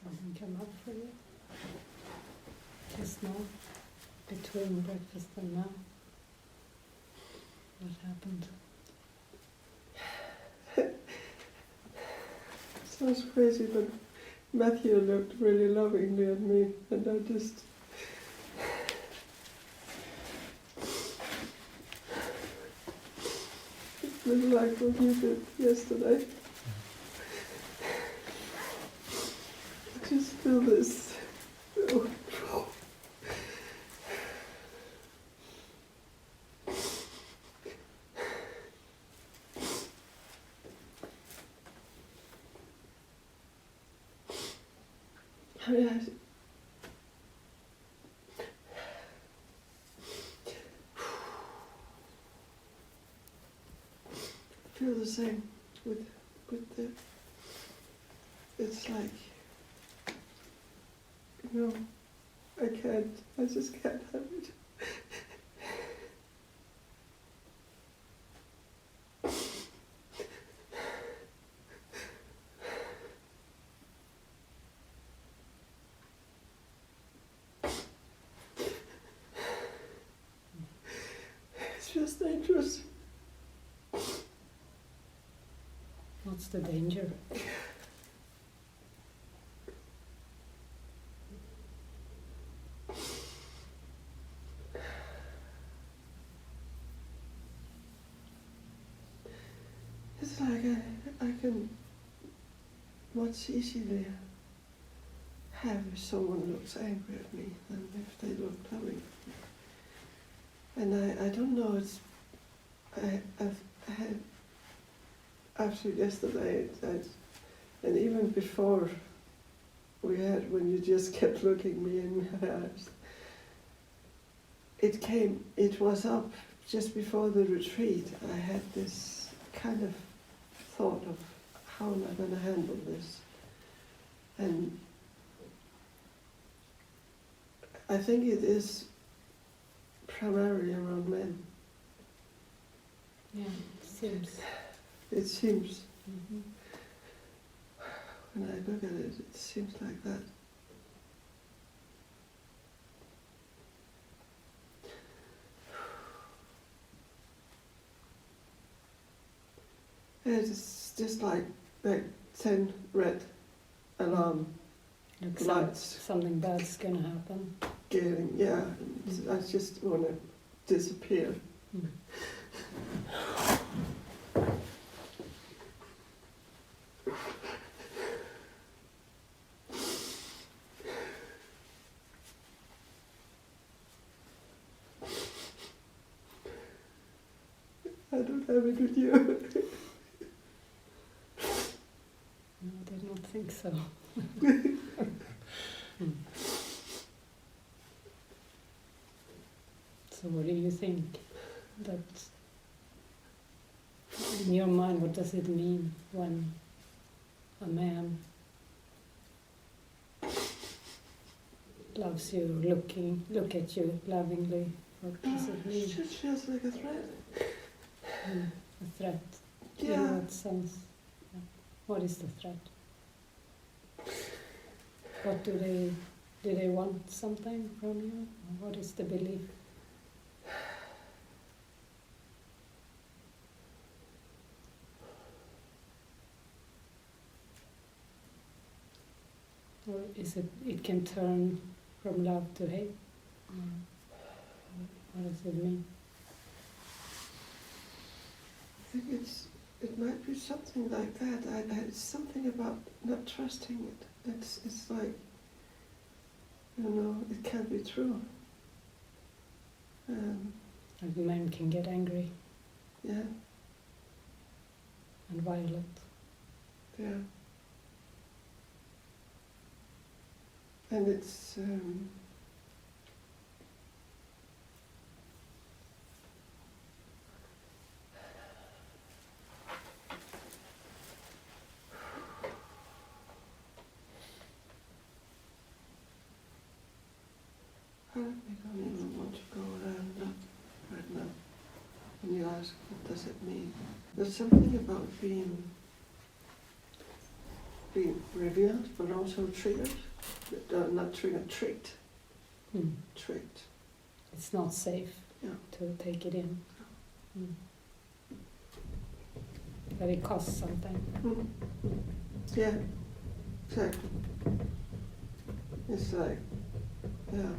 something come up for you? Just now, between breakfast and now? What happened? Sounds crazy, but Matthew looked really lovingly at me, and I just... It looked like what you did yesterday. I just feel this... I feel the same with the... It's like, I just can't have it. It's just dangerous. What's the danger? It's like I can much easily have if someone looks angry at me than if they look loving at me. And I don't know, I've had, after yesterday, and even before when you just kept looking me in my eyes, it was up just before the retreat. I had this kind of thought of how am I going to handle this, and I think it is primarily around men. Yeah, it seems. It seems. Mm-hmm. When I look at it, it seems like that. It's just like 10 red alarm Looks lights. like something bad's gonna happen. Getting, yeah, I just want to disappear. Mm. I don't have it with you. No, I did not think so. So what do you think? That in your mind, what does it mean when a man loves you, look at you lovingly? What does it mean? It just feels like a threat. A threat. Yeah. In what sense? What is the threat? What do they want something from you? Or what is the belief? Or is it can turn from love to hate? What does it mean? I think it might be something like that. It's something about not trusting it. It's like, it can't be true. Like men can get angry Yeah, and violent. yeah. And it's I don't even want to go around that right now. When you ask, what does it mean? There's something about being revealed, but also triggered. Not triggered, tricked. Mm. Tricked. It's not safe to take it in. Mm. But it costs something. Mm. Yeah, exactly. It's like, yeah,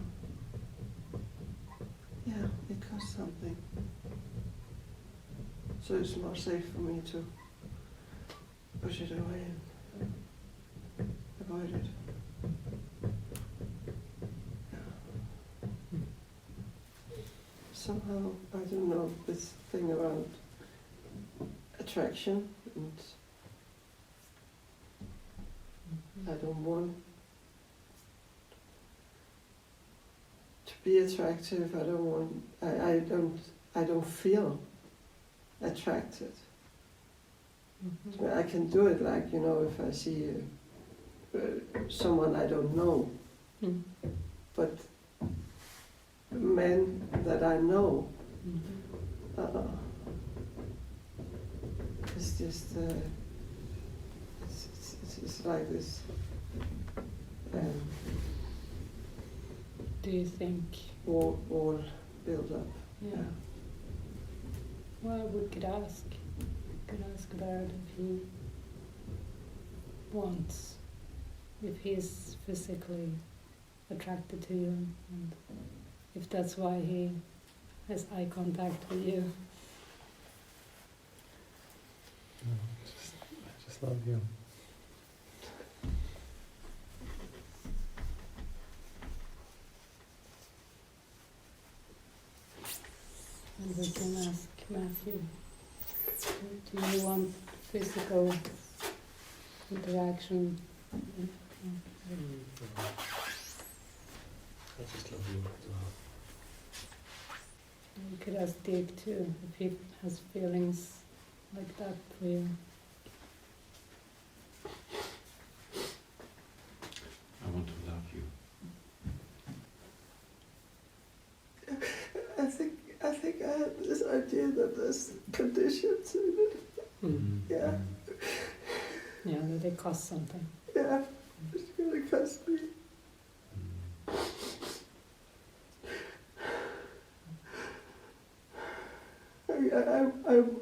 it costs something. So it's more safe for me to push it away and avoid it. Yeah. Somehow, I don't know, this thing around attraction, and I don't want to be attractive. I don't want. I don't feel attracted. Mm-hmm. I can do it, like, if I see someone I don't know, Mm. but men that I know, Mm-hmm. it's just it's like this. Do you think? Wall build up. Yeah. Well, we could ask. Barret if he wants, if he's physically attracted to you, and if that's why he has eye contact with you. No, I just love you. And we can ask Matthew, do you want physical interaction? I just love you as well. We could ask Dick too, if he has feelings like that for you. I want to love you. I think I have this idea that there's conditions in it. Mm. Yeah. Yeah, that it costs something. Yeah, it's gonna cost me.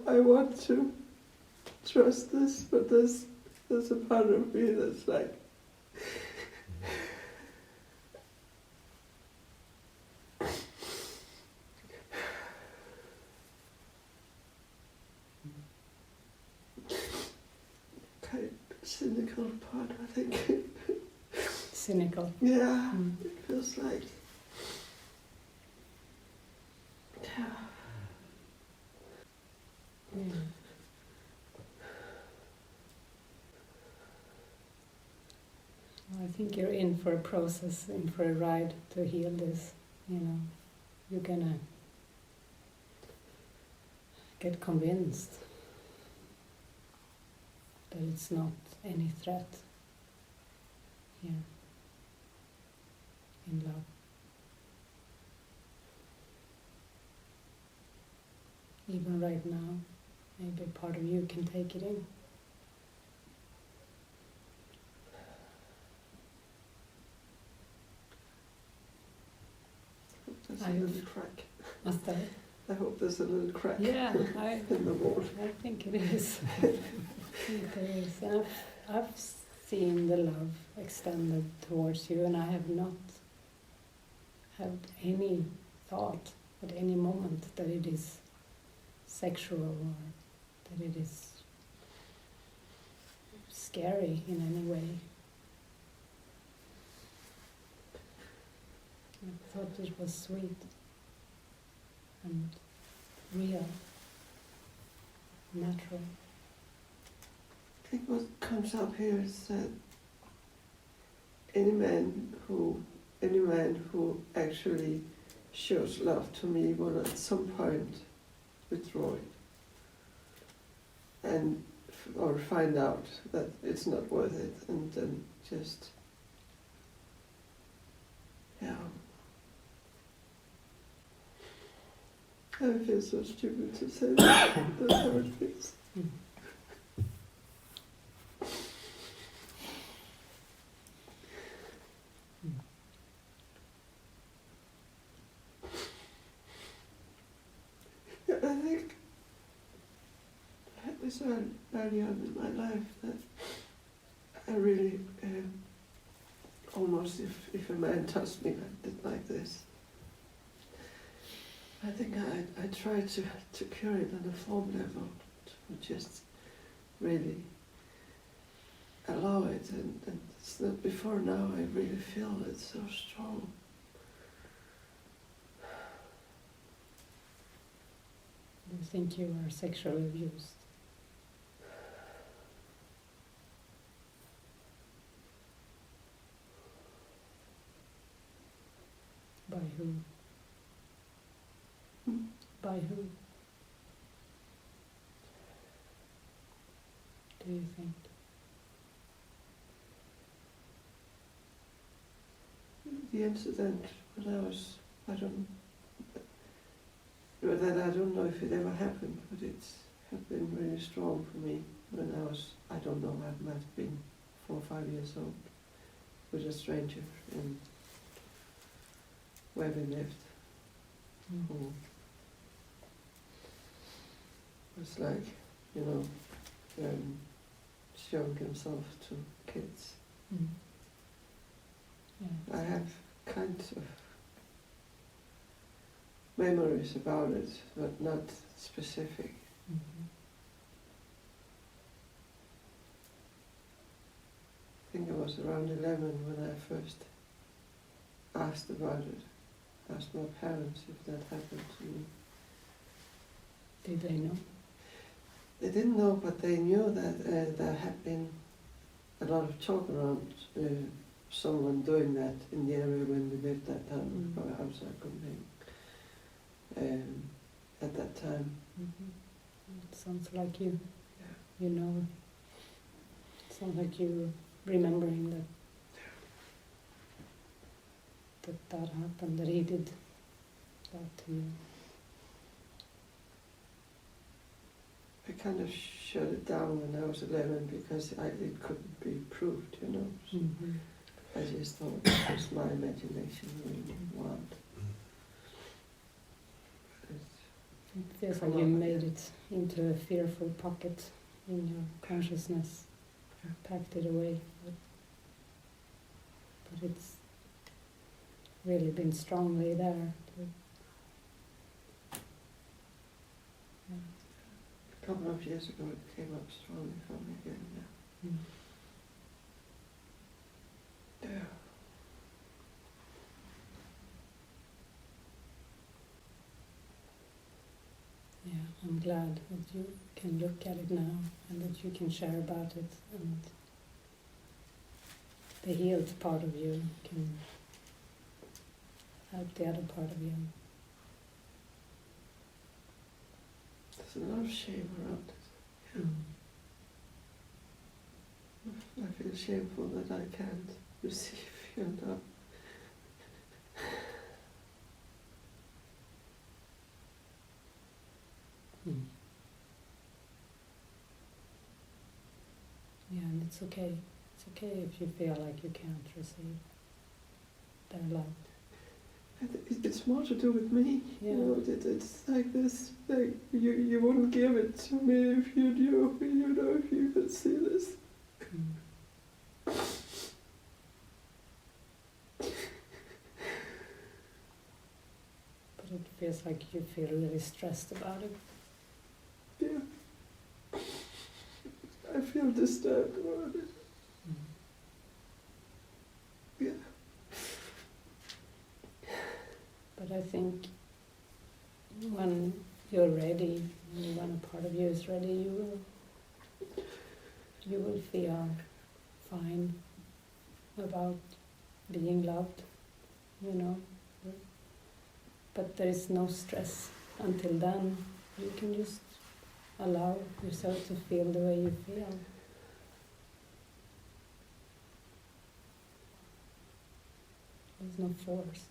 I want to trust this, but there's a part of me that's like, kind of cynical part, I think. Cynical. Yeah, Mm. it feels like, yeah. Yeah. Well, I think you're in for a process, in for a ride to heal this. You're gonna get convinced that it's not any threat here in love. Even right now, maybe part of you can take it in. There's a little crack. What's that? I hope there's a little crack Yeah, in the wall. I think it is. I think there is. I've seen the love extended towards you, and I have not had any thought at any moment that it is sexual or that it is scary in any way. I thought it was sweet and real, natural. I think what comes up here is that any man who actually shows love to me will at some point withdraw it or find out that it's not worth it, and then just I feel so stupid to say that. That's how it feels. this early on in my life that I really, almost if a man touched me like this, I think I tried to cure it on a form level, to just really allow it, and it's not before now I really feel it so strong. Do you think you are sexually abused? By who? Hmm? By who? Do you think? The incident when I don't know if it ever happened, but it's had been really strong for me when I might have been 4 or 5 years old, with a stranger in where we lived, who was like, showing himself to kids. Mm. Yeah. I have kinds of memories about it, but not specific. Mhm. I think I was around 11 when I first asked about it, asked my parents if that happened to me. Did they know? They didn't know, but they knew that there had been a lot of talk around someone doing that in the area when we lived that time, Mm. our house I could name. At that time. Mhm. It sounds like you. Yeah. You know. It sounds like you remembering that happened, that he did that to you. I kind of shut it down when I was 11 because it couldn't be proved, So Mm-hmm. I just thought it was my imagination really wild. It feels like you made it into a fearful pocket in your consciousness, packed it away. But it's really been strongly there. Yeah. A couple of years ago it came up strongly for me again, yeah. Mm. Yeah. Yeah, I'm glad that you can look at it now and that you can share about it, and the healed part of you can help the other part of you. There's a lot of shame around it. Mm. I feel shameful that I can't receive, Mm. Yeah, and it's okay. It's okay if you feel like you can't receive their love. It's more to do with me, Yeah. It's like this, like you wouldn't give it to me if you knew, if you could see this. Mm. But it feels like you feel really stressed about it. Yeah. I feel disturbed about it. Mm. Yeah. But I think when you're ready, when a part of you is ready, you will feel fine about being loved, But there is no stress until then. You can just allow yourself to feel the way you feel. There's no force.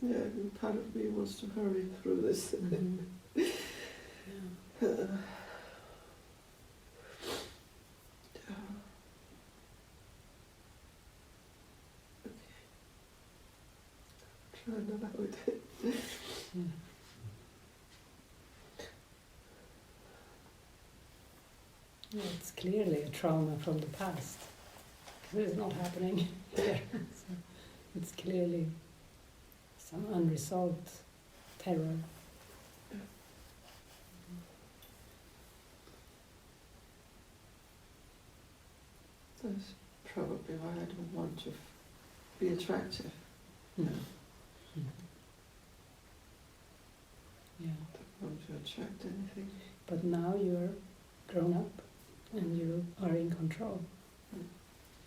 Yeah, and part of me wants to hurry through this. Mm-hmm. Yeah. I'm not allowed. Yeah. Yeah, it's clearly a trauma from the past. It's not happening here. So it's clearly some unresolved terror. That's probably why I don't want to be attractive. Mm. Mm. Yeah. Don't want to attract anything. But now you're grown up and you are in control.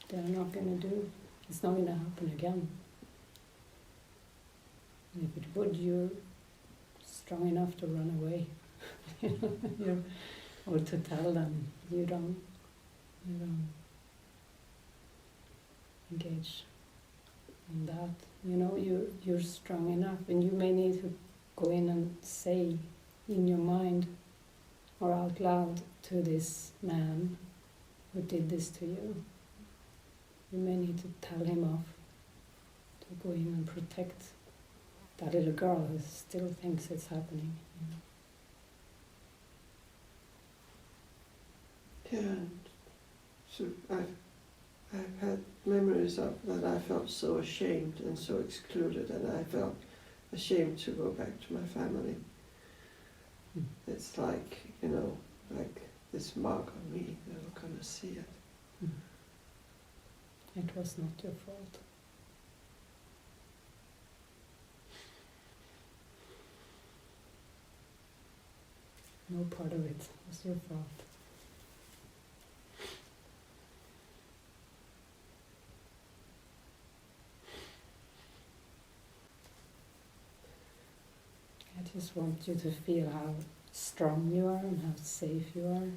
They're not going to do, it's not going to happen again. And if it would, you're strong enough to run away. Or to tell them you don't engage in that. You're strong enough, and you may need to go in and say in your mind or out loud to this man who did this to you. You may need to tell him off, to go in and protect that little girl who still thinks it's happening. Yeah, and so I've had memories of that I felt so ashamed and so excluded, and I felt ashamed to go back to my family. Mm. It's like, like this mark on me, they're not going to see it. Mm. It was not your fault. No part of it was your fault. I just want you to feel how strong you are and how safe you are.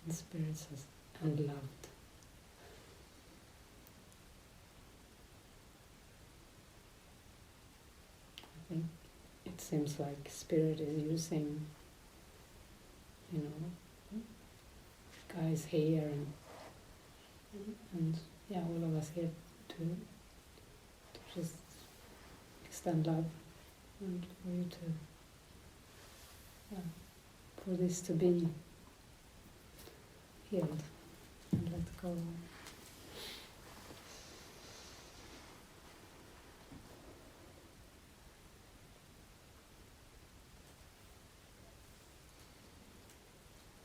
And Spirit says, and loved. I think it seems like Spirit is using, guys here and all of us here to just extend love and for you to, for this to be healed and let go.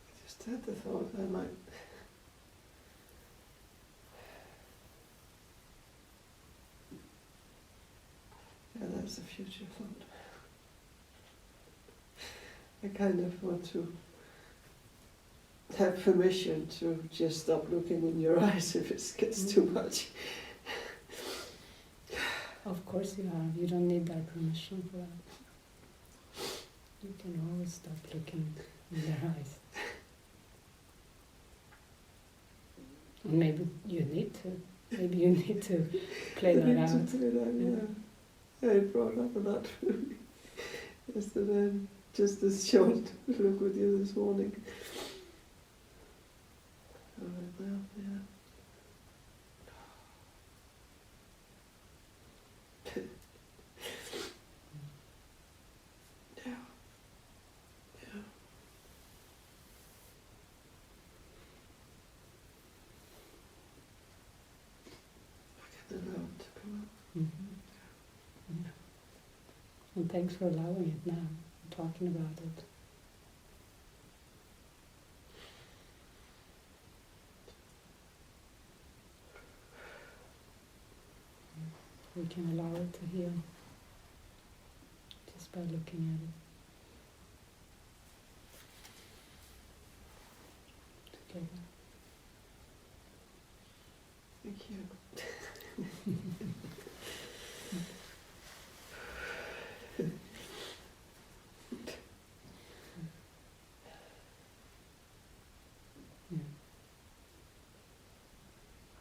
I just had the thought I might that's a future thought. I kind of want to have permission to just stop looking in your eyes if it gets too much. Of course you have. You don't need that permission for that. You can always stop looking in their eyes. And maybe you need to. Maybe you need to play that out. I brought up a lot yesterday, just this short look with you this morning. All right, well, yeah. I can allow it to come up. Mm-hmm. Yeah. And thanks for allowing it now, talking about it. We can allow it to heal just by looking at it together. Thank you. Yeah.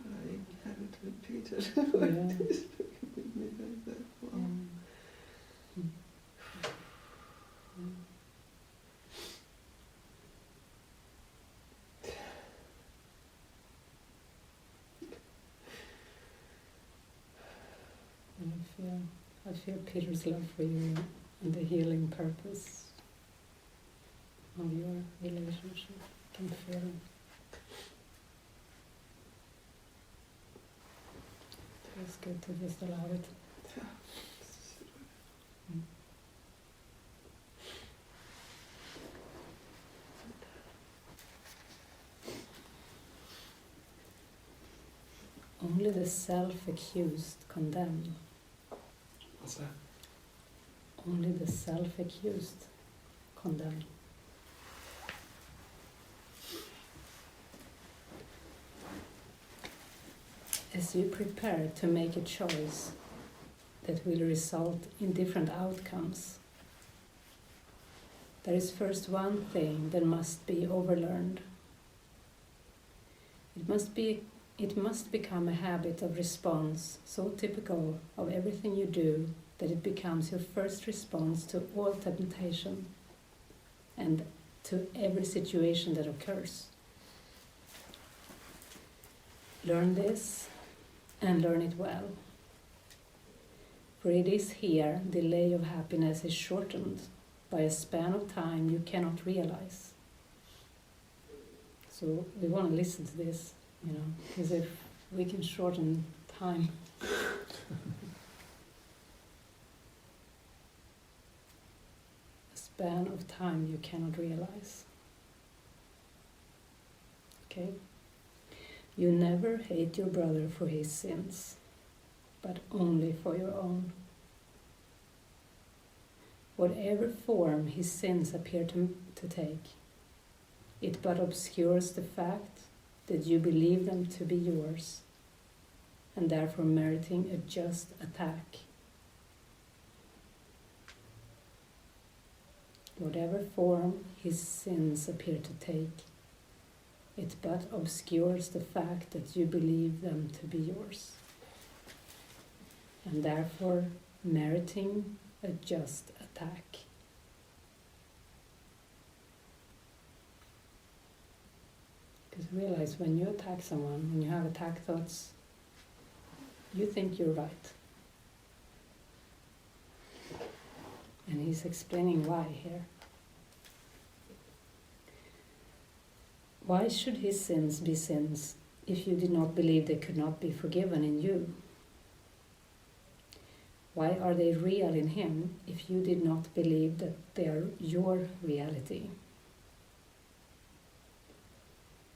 I even haven't repeated Yeah. like this. With me like that. Wow. Yeah. Mm. Yeah. I feel Peter's love for you and the healing purpose of your relationship. I can feel it. It's good to just allow it. Only the self-accused condemn. What's that? Only the self-accused condemn. As you prepare to make a choice that will result in different outcomes, there is first one thing that must be overlearned. It must become a habit of response so typical of everything you do that it becomes your first response to all temptation and to every situation that occurs. Learn this and learn it well. For it is here the delay of happiness is shortened by a span of time you cannot realize. So we want to listen to this, because if we can shorten time. A span of time you cannot realize. Okay? You never hate your brother for his sins, but only for your own. Whatever form his sins appear to take, it but obscures the fact that you believe them to be yours, and therefore meriting a just attack. Whatever form his sins appear to take, it but obscures the fact that you believe them to be yours, and therefore meriting a just attack. Because realize when you attack someone, when you have attack thoughts, you think you're right. And he's explaining why here. Why should his sins be sins if you did not believe they could not be forgiven in you? Why are they real in him if you did not believe that they are your reality?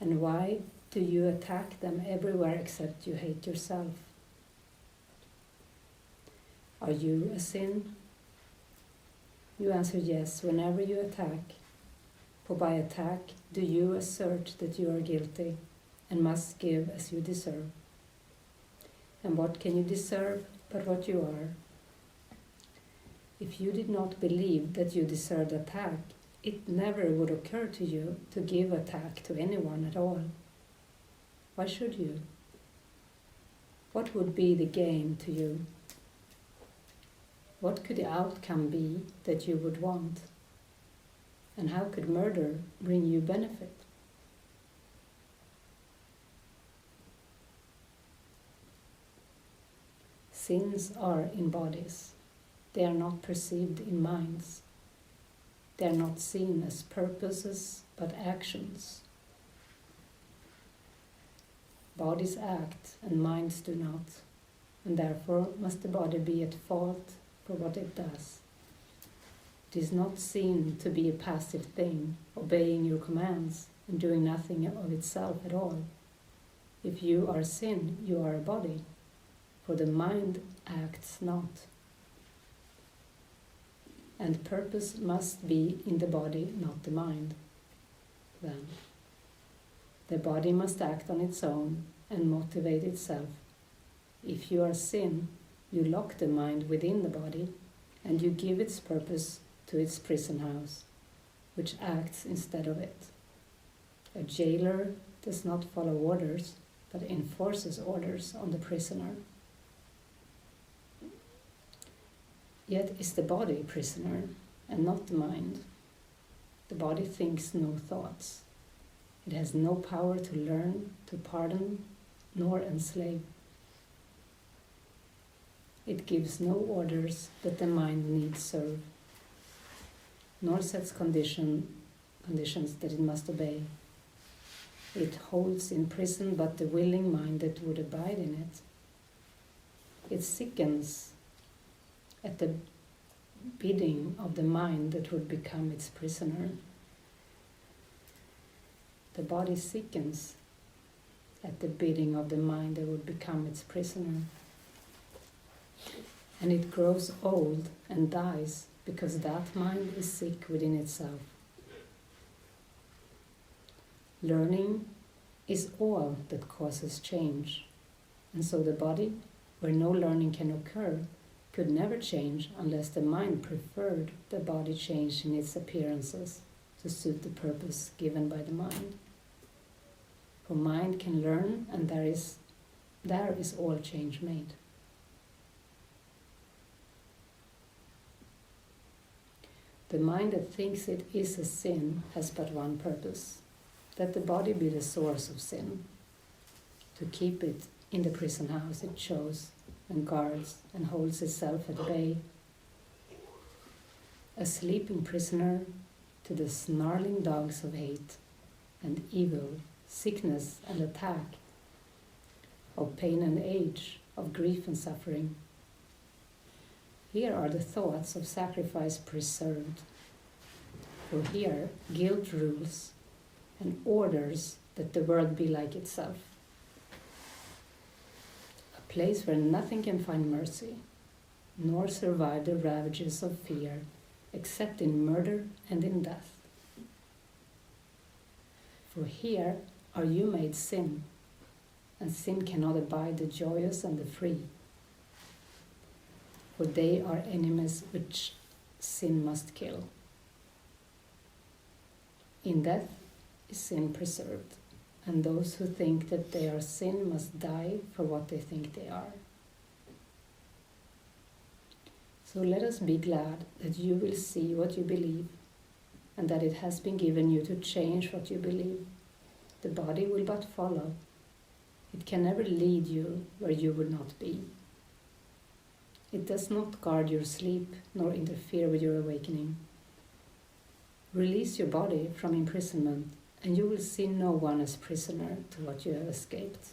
And why do you attack them everywhere except you hate yourself? Are you a sin? You answer yes whenever you attack. For by attack do you assert that you are guilty and must give as you deserve. And what can you deserve but what you are? If you did not believe that you deserved attack, it never would occur to you to give attack to anyone at all. Why should you? What would be the gain to you? What could the outcome be that you would want? And how could murder bring you benefit? Sins are in bodies. They are not perceived in minds. They are not seen as purposes, but actions. Bodies act and minds do not, and therefore must the body be at fault for what it does. It is not seen to be a passive thing, obeying your commands and doing nothing of itself at all. If you are sin, you are a body, for the mind acts not. And purpose must be in the body, not the mind. Then, the body must act on its own and motivate itself. If you are sin, you lock the mind within the body, and you give its purpose to its prison house, which acts instead of it. A jailer does not follow orders, but enforces orders on the prisoner. Yet is the body prisoner, and not the mind. The body thinks no thoughts. It has no power to learn, to pardon, nor enslave. It gives no orders that the mind needs serve, nor sets conditions that it must obey. It holds in prison but the willing mind that would abide in it. It sickens at the bidding of the mind that would become its prisoner. The body sickens at the bidding of the mind that would become its prisoner. And it grows old and dies because that mind is sick within itself. Learning is all that causes change, and so the body, where no learning can occur, could never change unless the mind preferred the body change in its appearances to suit the purpose given by the mind. For mind can learn, and there is all change made. The mind that thinks it is a sin has but one purpose, that the body be the source of sin, to keep it in the prison house it chose and guards and holds itself at bay, a sleeping prisoner to the snarling dogs of hate and evil, sickness and attack, of pain and age, of grief and suffering. Here are the thoughts of sacrifice preserved, for here guilt rules and orders that the world be like itself, a place where nothing can find mercy, nor survive the ravages of fear, except in murder and in death. For here are you made sin, and sin cannot abide the joyous and the free, for they are enemies which sin must kill. In death is sin preserved, and those who think that they are sin must die for what they think they are. So let us be glad that you will see what you believe, and that it has been given you to change what you believe. The body will but follow. It can never lead you where you would not be. It does not guard your sleep, nor interfere with your awakening. Release your body from imprisonment, and you will see no one as prisoner to what you have escaped.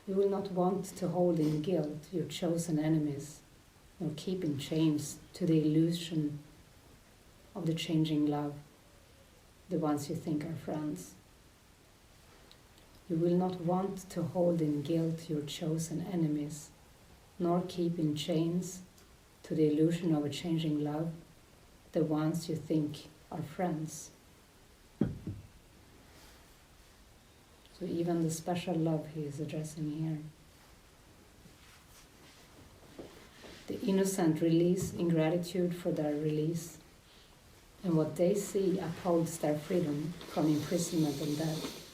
You will not want to hold in guilt your chosen enemies, nor keep in chains to the illusion of the changing love, the ones you think are friends. You will not want to hold in guilt your chosen enemies, nor keep in chains to the illusion of a changing love, the ones you think are friends. So even the special love he is addressing here. The innocent release in gratitude for their release, and what they see upholds their freedom from imprisonment and death.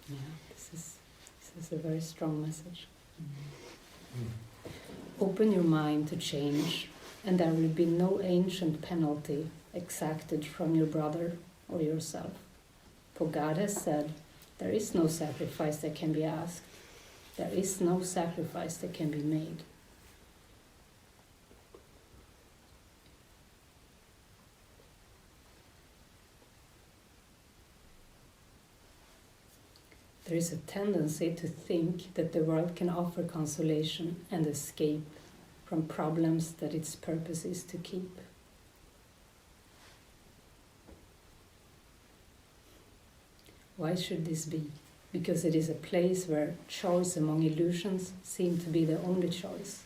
Yeah, this is a very strong message. Open your mind to change, and there will be no ancient penalty exacted from your brother or yourself. For God has said, there is no sacrifice that can be asked. There is no sacrifice that can be made. There is a tendency to think that the world can offer consolation and escape from problems that its purpose is to keep. Why should this be? Because it is a place where choice among illusions seems to be the only choice,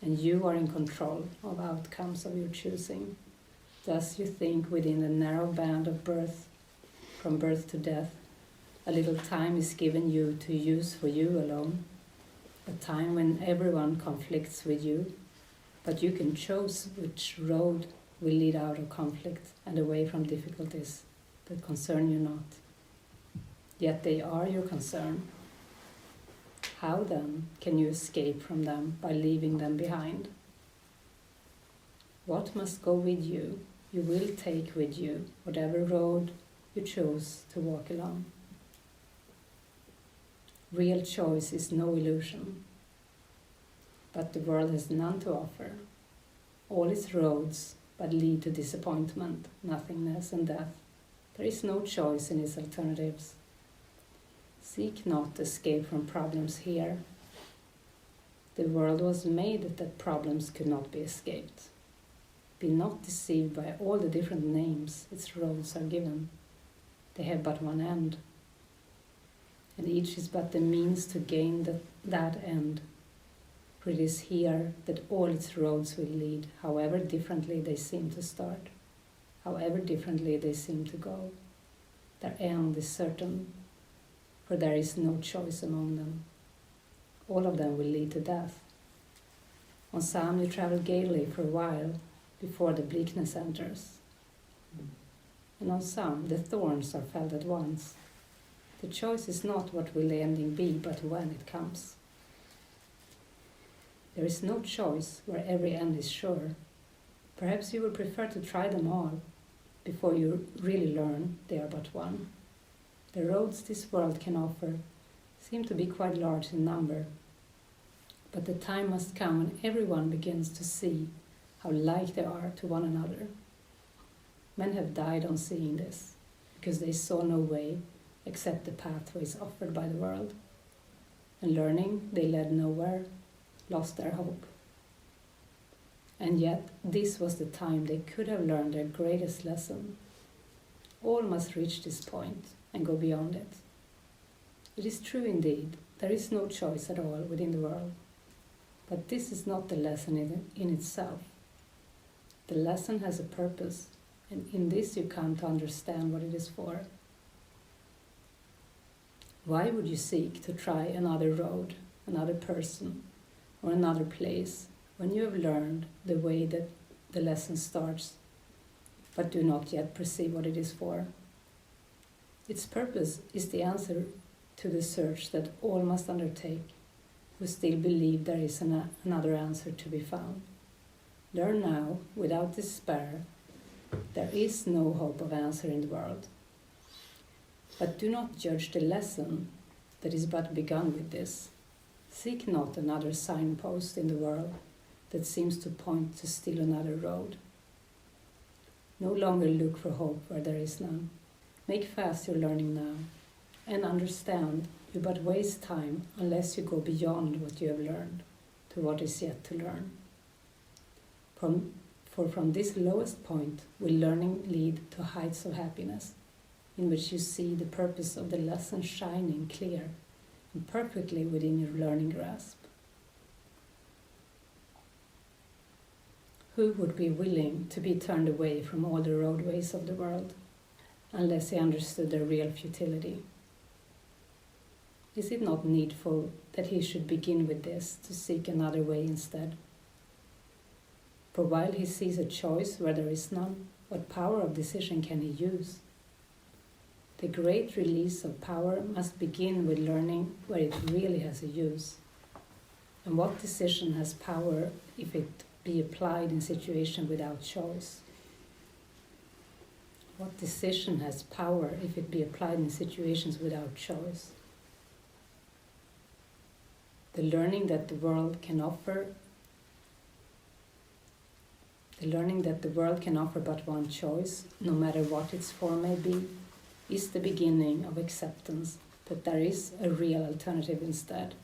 and you are in control of outcomes of your choosing. Thus you think within the narrow band of birth, from birth to death, a little time is given you to use for you alone, a time when everyone conflicts with you, but you can choose which road will lead out of conflict and away from difficulties that concern you not. Yet they are your concern. How then can you escape from them by leaving them behind? What must go with you, you will take with you, whatever road you chose to walk along. Real choice is no illusion, but the world has none to offer. All its roads but lead to disappointment, nothingness, and death. There is no choice in its alternatives. Seek not escape from problems here. The world was made that problems could not be escaped. Be not deceived by all the different names its roads are given. They have but one end, and each is but the means to gain that end. For it is here that all its roads will lead, however differently they seem to start, however differently they seem to go. Their end is certain, for there is no choice among them. All of them will lead to death. On some you travel gaily for a while before the bleakness enters, and on some the thorns are felled at once. The choice is not what will the ending be, but when it comes. There is no choice where every end is sure. Perhaps you would prefer to try them all before you really learn they are but one. The roads this world can offer seem to be quite large in number, but the time must come when everyone begins to see how like they are to one another. Men have died on seeing this, because they saw no way except the pathways offered by the world. And learning, they led nowhere, lost their hope. And yet, this was the time they could have learned their greatest lesson. All must reach this point and go beyond it. It is true indeed, there is no choice at all within the world. But this is not the lesson in itself. The lesson has a purpose, and in this you come to understand what it is for. Why would you seek to try another road, another person, or another place when you have learned the way that the lesson starts, but do not yet perceive what it is for? Its purpose is the answer to the search that all must undertake who still believe there is another answer to be found. Learn now, without despair, there is no hope of answer in the world. But do not judge the lesson that is but begun with this. Seek not another signpost in the world that seems to point to still another road. No longer look for hope where there is none. Make fast your learning now, and understand you but waste time unless you go beyond what you have learned to what is yet to learn. For from this lowest point will learning lead to heights of happiness, in which you see the purpose of the lesson shining clear and perfectly within your learning grasp. Who would be willing to be turned away from all the roadways of the world, unless he understood their real futility? Is it not needful that he should begin with this to seek another way instead? For while he sees a choice where there is none, what power of decision can he use? The great release of power must begin with learning where it really has a use. And what decision has power if it be applied in situation without choice? What decision has power if it be applied in situations without choice? The learning that the world can offer but one choice, no matter what its form may be, is the beginning of acceptance that there is a real alternative instead.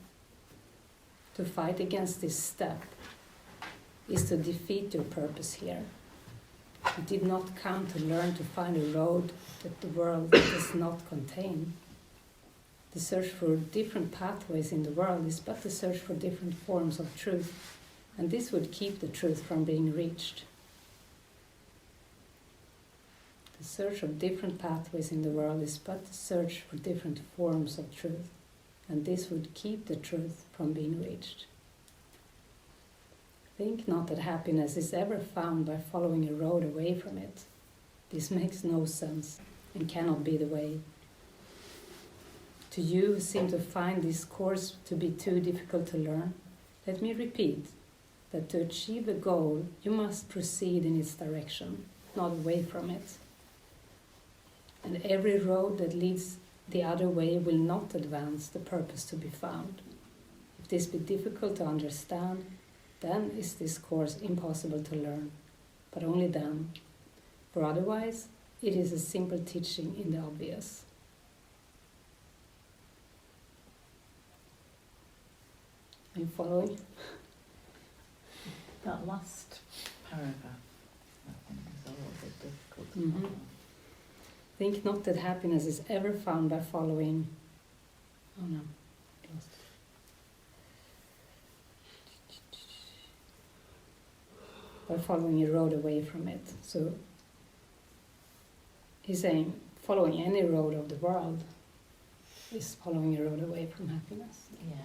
To fight against this step is to defeat your purpose here. You did not come to learn to find a road that the world does not contain. The search for different pathways in the world is but the search for different forms of truth, and this would keep the truth from being reached. The search of different pathways in the world is but the search for different forms of truth, and this would keep the truth from being reached. Think not that happiness is ever found by following a road away from it. This makes no sense and cannot be the way. To you who seem to find this course to be too difficult to learn, let me repeat that to achieve a goal, you must proceed in its direction, not away from it. and every road that leads the other way will not advance the purpose to be found. If this be difficult to understand, then is this course impossible to learn, but only then, for otherwise it is a simple teaching in the obvious. Are you following? That last paragraph, I think, is a little bit difficult to Mhm. follow. Think not that happiness is ever found by following. Oh no, lost. By following a road away from it. So he's saying following any road of the world is following a road away from happiness. Yeah,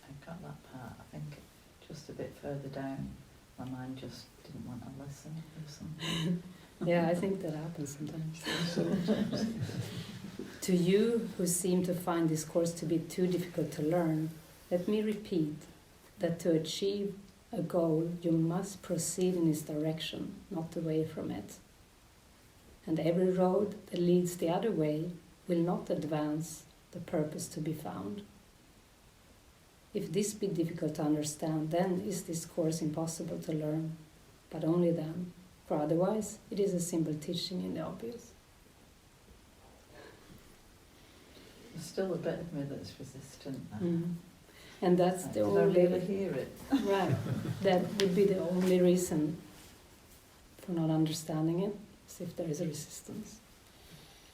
I got that part. I think just a bit further down, my mind just didn't want to listen or something. Yeah, I think that happens sometimes. To you who seem to find this course to be too difficult to learn, let me repeat that to achieve a goal, you must proceed in its direction, not away from it. And every road that leads the other way will not advance the purpose to be found. If this be difficult to understand, then is this course impossible to learn, but only then, for otherwise it is a simple teaching in the obvious. There's still a bit of me that's resistant now. Mm. And that's Like, the did I only really hear it? right. That would be the only reason for not understanding it, is if there is a resistance.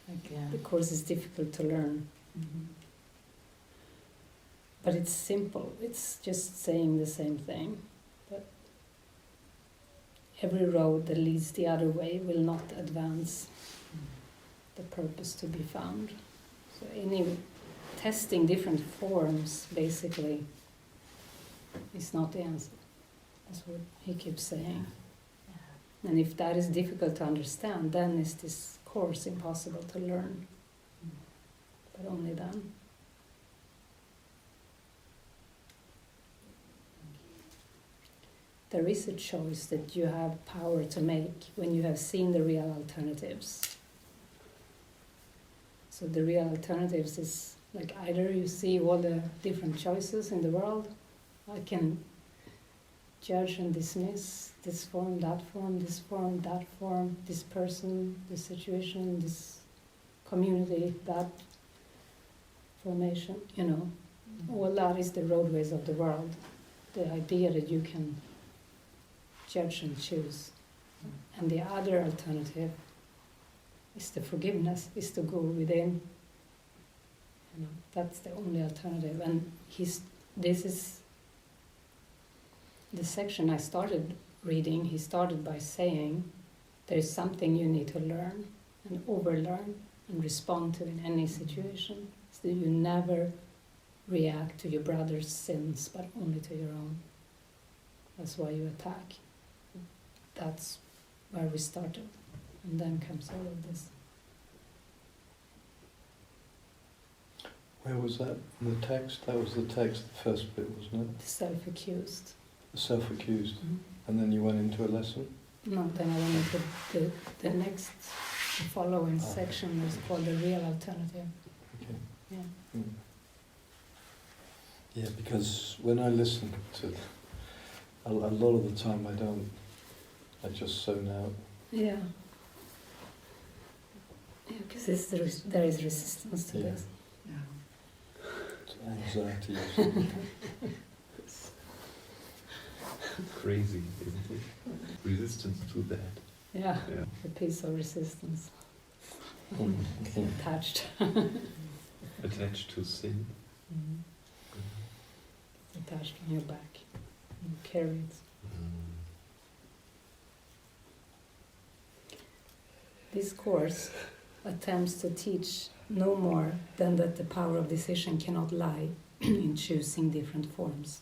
Like Yeah. the course is difficult to learn. Mhm. But it's simple. It's just saying the same thing. But every road that leads the other way will not advance the purpose to be found. So any testing different forms basically is not the answer. That's what he keeps saying. Yeah. And if that is difficult to understand, then is this course impossible to learn. But only then. There is a choice that you have power to make when you have seen the real alternatives. So the real alternatives is like either you see all the different choices in the world, I can judge and dismiss this form, that form, this form, that form, this person, this situation, this community, that formation, you know. All that is the roadways of the world. The idea that you can judge and choose. And the other alternative is the forgiveness, is to go within. You know, that's the only alternative. And this is the section I started reading. He started by saying there is something you need to learn and overlearn and respond to in any situation. So you never react to your brother's sins, but only to your own. That's why you attack. That's where we started. And then comes all of this. Where was that in the text? That was the text, the first bit, wasn't it? Self-accused. The self-accused. Mm-hmm. And then you went into a lesson? No, then I went into the next, the following section is called the real alternative. Okay. Yeah. Mm. Yeah, because when I listen to a lot of the time I just zone out. Yeah. Yeah, because there is resistance to Yeah. this. Yeah. Anxiety or something. Crazy, isn't it? Resistance to that. Yeah, Yeah. the piece of resistance Mm. attached. Attached to sin. Mhm. Attached on your back. You carry it. This course attempts to teach no more than that the power of decision cannot lie in choosing different forms,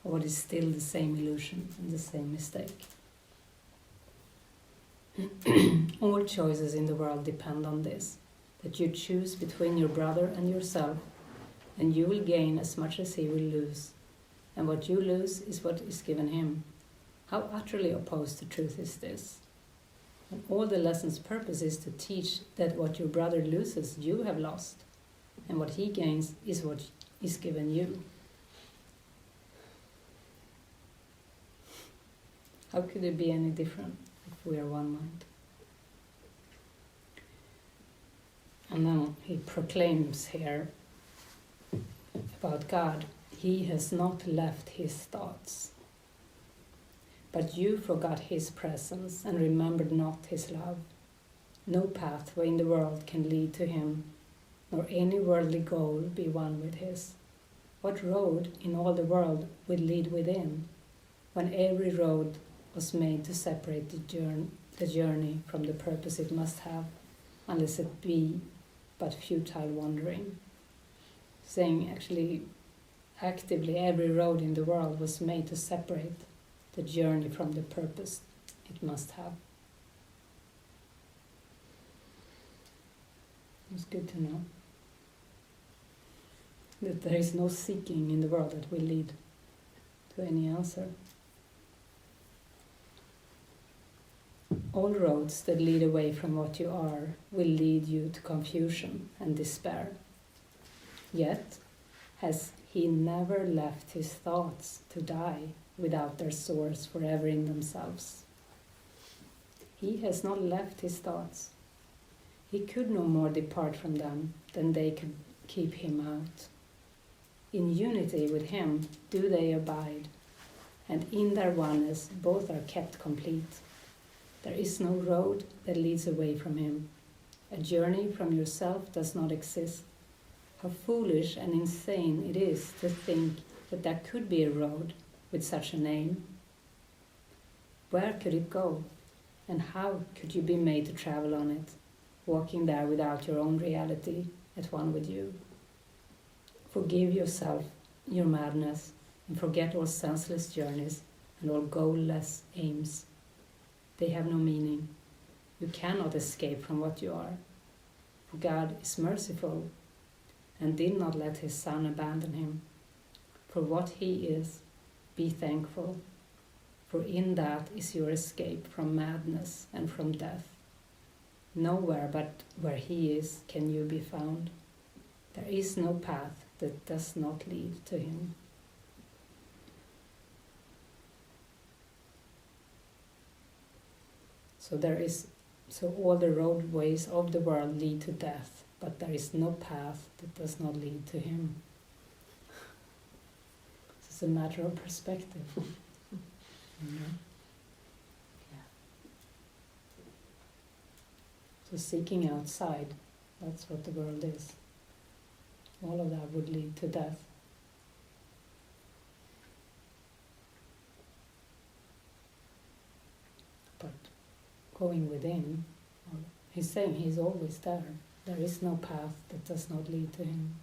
or what is still the same illusion and the same mistake. All choices in the world depend on this, that you choose between your brother and yourself, and you will gain as much as he will lose, and what you lose is what is given him. How utterly opposed to truth is this? And all the lesson's purpose is to teach that what your brother loses, you have lost. And what he gains is what is given you. How could it be any different if we are one mind? And then he proclaims here about God, he has not left his thoughts. But you forgot his presence and remembered not his love. No pathway in the world can lead to him, nor any worldly goal be one with his. What road in all the world will lead within, when every road was made to separate the journey from the purpose it must have, unless it be but futile wandering? Saying actually, actively every road in the world was made to separate the journey from the purpose it must have. It's good to know that there is no seeking in the world that will lead to any answer. All roads that lead away from what you are will lead you to confusion and despair. Yet, has he never left his thoughts to die without their source forever in themselves? He has not left his thoughts. He could no more depart from them than they could keep him out. In unity with him do they abide, and in their oneness both are kept complete. There is no road that leads away from him. A journey from yourself does not exist. How foolish and insane it is to think that there could be a road with such a name. Where could it go? And how could you be made to travel on it, walking there without your own reality at one with you? Forgive yourself your madness and forget all senseless journeys and all goalless aims. They have no meaning. You cannot escape from what you are. For God is merciful and did not let his Son abandon him. For what he is, be thankful, for in that is your escape from madness and from death. Nowhere but where he is can you be found. There is no path that does not lead to him. So all the roadways of the world lead to death, but there is no path that does not lead to him. It's a matter of perspective. Yeah. So seeking outside, that's what the world is. All of that would lead to death. But going within, he's saying he's always there. There is no path that does not lead to him.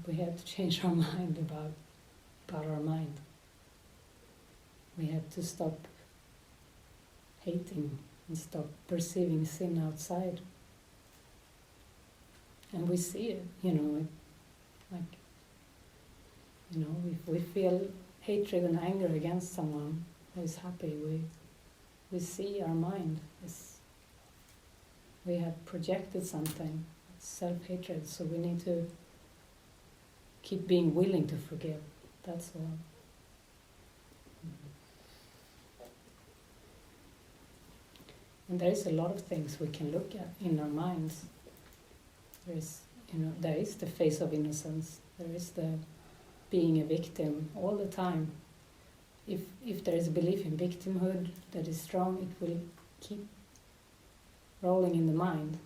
We have to change our mind about our mind. We have to stop hating and stop perceiving sin outside. And we see it, if we feel hatred and anger against someone who is happy, we see our mind we have projected something, self-hatred, so we need to keep being willing to forgive. That's all. And there is a lot of things we can look at in our minds. There is the face of innocence. There is the being a victim all the time. If there is a belief in victimhood that is strong, it will keep rolling in the mind,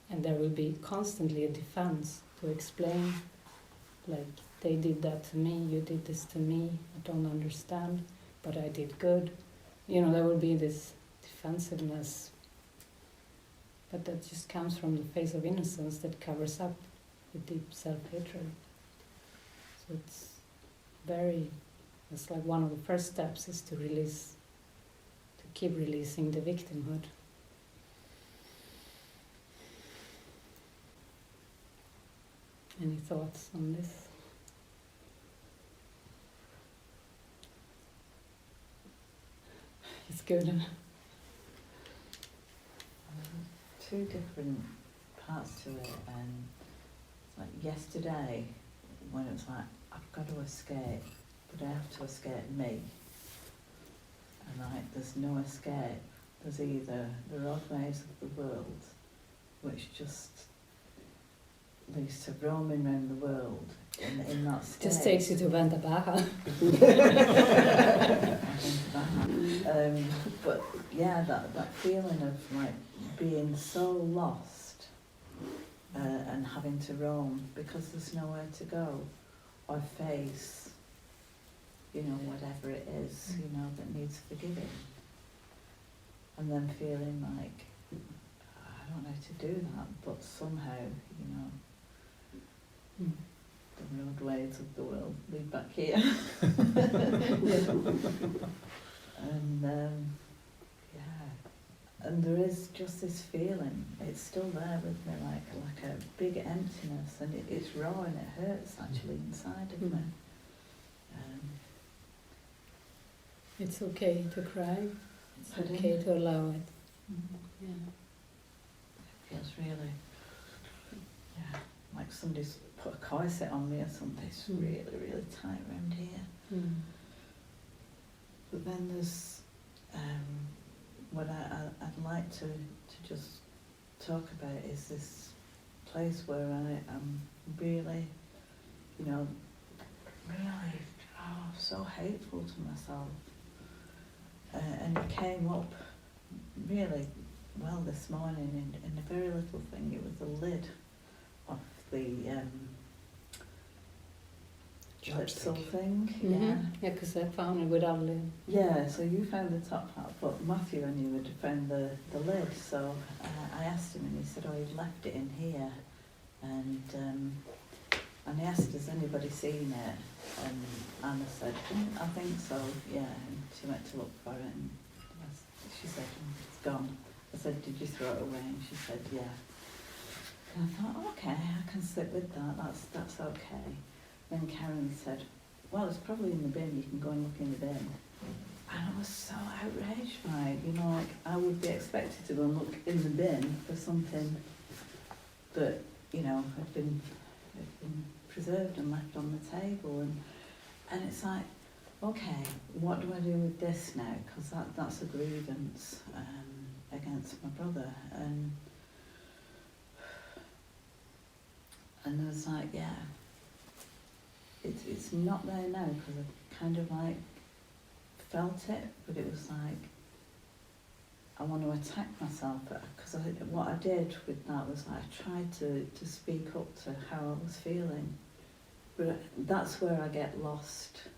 and there will be constantly a defense to explain, like, they did that to me, you did this to me, I don't understand, but I did good. There will be this defensiveness, but that just comes from the face of innocence that covers up the deep self-hatred. So it's like one of the first steps is to keep releasing the victimhood. Any thoughts on this? It's good. two different parts to it, and it's like yesterday when it was like, I've got to escape, but I have to escape me. And like, there's no escape. There's either the road ways of the world, which just leads to roaming around the world in that state. Just takes you to Ventabaja. But yeah, that feeling of like being so lost and having to roam because there's nowhere to go or face, you know, whatever it is, you know, that needs forgiving. And then feeling like, I don't know how to do that, but somehow, you know, the roadways of the world lead back here. And yeah, and there is just this feeling, it's still there with me, like a big emptiness, and it's raw and it hurts actually inside of me. It's okay to cry. It's Pardon? okay to allow it. Yeah. It feels really, yeah, like somebody's put a corset on me or something. It's really, really tight around here. But then there's what I'd like to just talk about is this place where I am really, you know, really so hateful to myself. And it came up really well this morning in a very little thing. It was the lid of the little thing. Yeah. Yeah, because I found it without lid. Yeah, so you found the top part, but Matthew and you had found the lid. So I asked him, and he said, "Oh, he'd left it in here." And he asked, "Has anybody seen it?" And Anna said, "I think so, yeah." And she went to look for it, and she said, "It's gone." I said, "Did you throw it away?" And she said, "Yeah." And I thought, okay, I can sit with that. That's okay. Then Karen said, "Well, it's probably in the bin. You can go and look in the bin." And I was so outraged by it. You know, like I would be expected to go and look in the bin for something that, you know, had been preserved and left on the table, and it's like, okay, what do I do with this now? Because that's a grievance against my brother, and there's like, yeah, it's not there now because I kind of like felt it, but it was like I want to attack myself because what I did with that was I tried to speak up to how I was feeling, but that's where I get lost.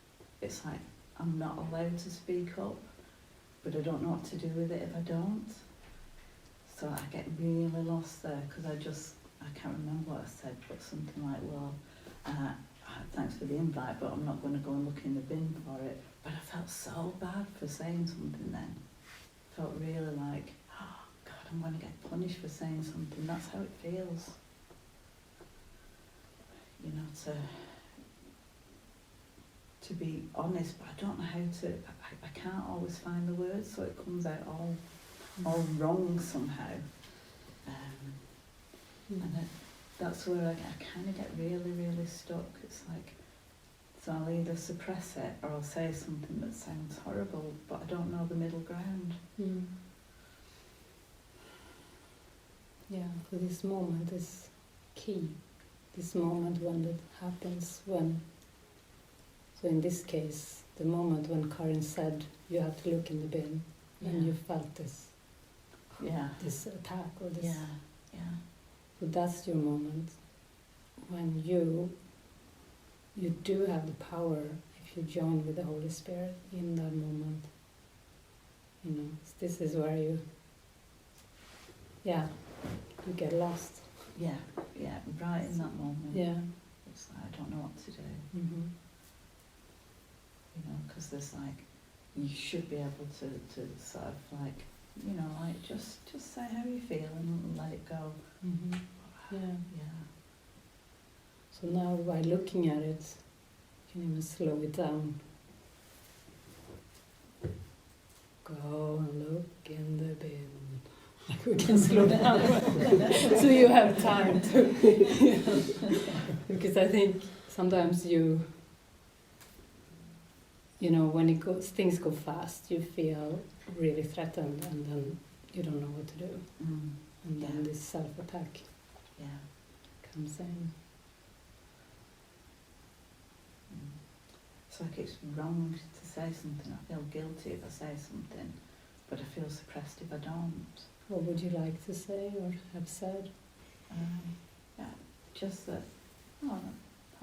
It's like I'm not allowed to speak up, but I don't know what to do with it if I don't. So I get really lost there because I can't remember what I said, but something like, well, thanks for the invite, but I'm not going to go and look in the bin for it. But I felt so bad for saying something then. Felt really like, oh God, I'm going to get punished for saying something. That's how it feels. You know, to be honest, but I don't know how to, I can't always find the words, so it comes out all wrong somehow. And that's where I kind of get really, really stuck. It's like, so I'll either suppress it or I'll say something that sounds horrible, but I don't know the middle ground. Yeah, so this moment is key. This moment when it happens, so in this case, the moment when Karin said you have to look in the bin, and you felt this attack or this. Yeah. So that's your moment when you do have the power if you join with the Holy Spirit in that moment. You know, this is where you get lost. Yeah, right in that moment. Yeah. It's like, I don't know what to do. Mm-hmm. You know, because there's like, you should be able to sort of like, you know, like just say how you feel and let it go. Mm-hmm. Yeah. Yeah. So now by looking at it, you can even slow it down. Go and look in the bin. Like we can slow down. So you have time to, because I think sometimes you know, when things go fast, you feel really threatened, and then you don't know what to do, and then Yeah. this self-attack Yeah. comes in. It's like it's wrong to say something. I feel guilty if I say something, but I feel suppressed if I don't. What would you like to say or have said? Yeah, just that, that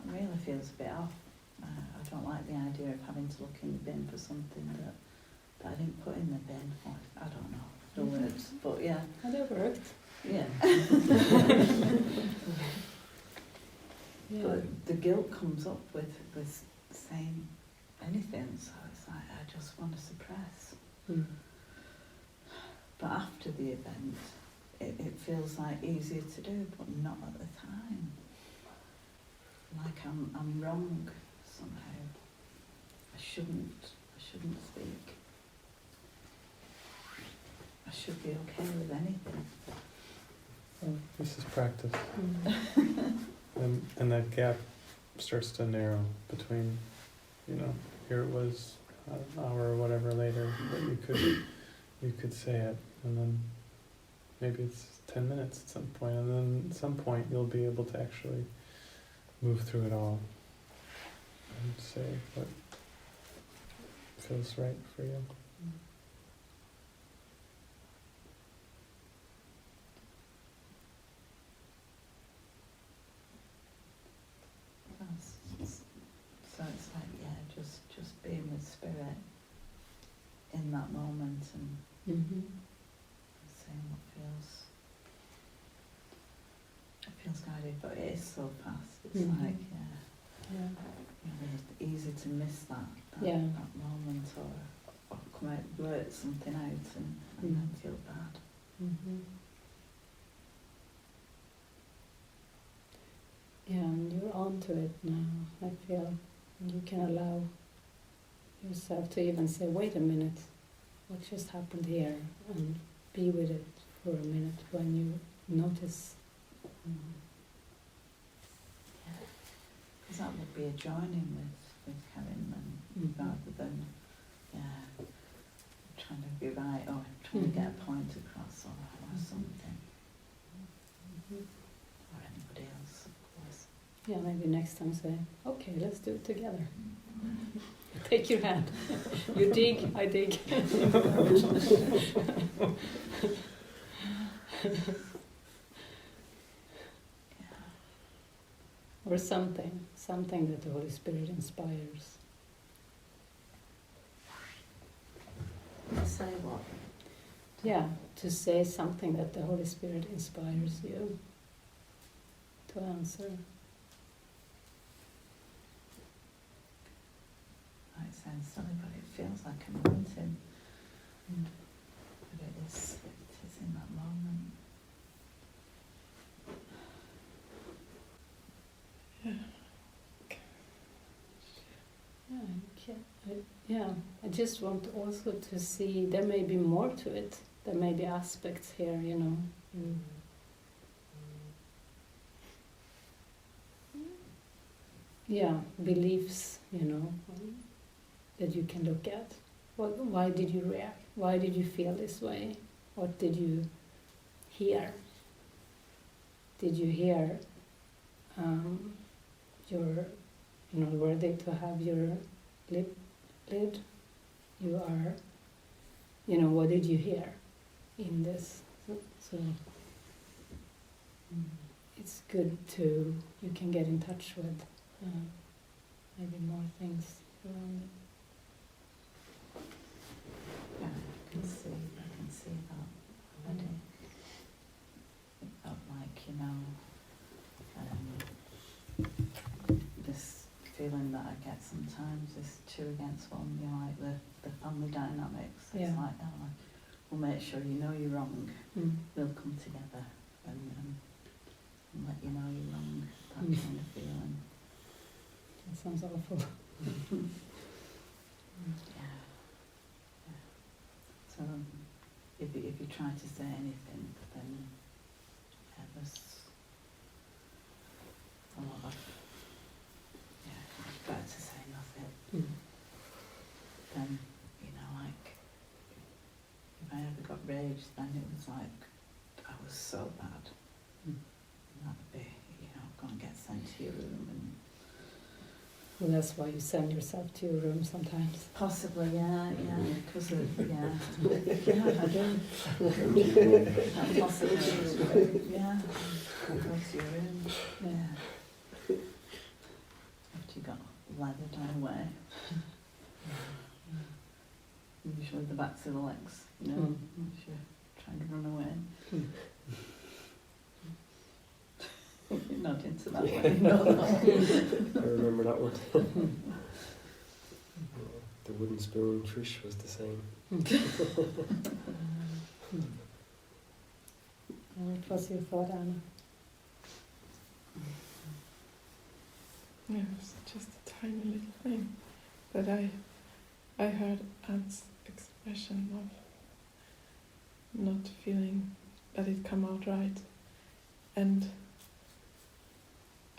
really feels a bit off. I don't like the idea of having to look in the bin for something that I didn't put in the bin. Or, I don't know the words, but yeah. Oh, that worked. Yeah. Yeah. But the guilt comes up with saying anything, so it's like I just want to suppress. But after the event, it feels like easier to do, but not at the time. Like I'm wrong somehow. I shouldn't speak. I should be okay with anything. Well, this is practice. And that gap starts to narrow between, here it was an hour or whatever later, but you could say it, and then maybe it's 10 minutes at some point, and then at some point you'll be able to actually move through it all and say what feels right for you. So it's like, just being with spirit in that moment and seeing what feels guided, but it is so fast. It's like, it's easy to miss that moment or come out, blurt something out and then feel bad. Yeah, and you're onto it now. I feel you can allow yourself to even say, wait a minute, what just happened here? And be with it for a minute when you notice. Because that would be a joining with Karen and rather than trying to be right or trying to get a point across or something. Or anybody else, of course. Yeah, maybe next time say, okay, let's do it together. Take your hand. You dig, I dig. Or something that the Holy Spirit inspires. Say what? Yeah, to say something that the Holy Spirit inspires you to answer. It sounds silly, but it feels like I'm wanting. But it is in that moment. I just want also to see there may be more to it. There may be aspects here, Yeah, beliefs, that you can look at. Why did you react? Why did you feel this way? What did you hear? Did you hear you're not worthy to have your lid? You are, what did you hear in this? So it's good you can get in touch with maybe more things around it. Yeah, I can see that already. It felt like, this feeling that I get sometimes is 2 against 1, like the family dynamics. It's Yeah. like, we'll make sure you know you're wrong. We'll come together and let you know you're wrong. That kind of feeling. That sounds awful. Yeah. So if you try to say anything, then there's a lot of, it's better to say nothing. Then, like, if I ever got rage, then it was like, I was so bad. And that'd be, go and get sent to your room and... Well, that's why you send yourself to your room sometimes. Possibly, yeah, because of, yeah, I do. Possibly, yeah. Go to your room, yeah. After you got leathered on the way. Usually the backs of the legs, if you're trying to run away. You're not into that way, no. I remember that one. The wooden spoon Trish was the same. What was your thought, Anna? Yeah, it was just a tiny little thing. But I heard Anne's expression of not feeling that it come out right. And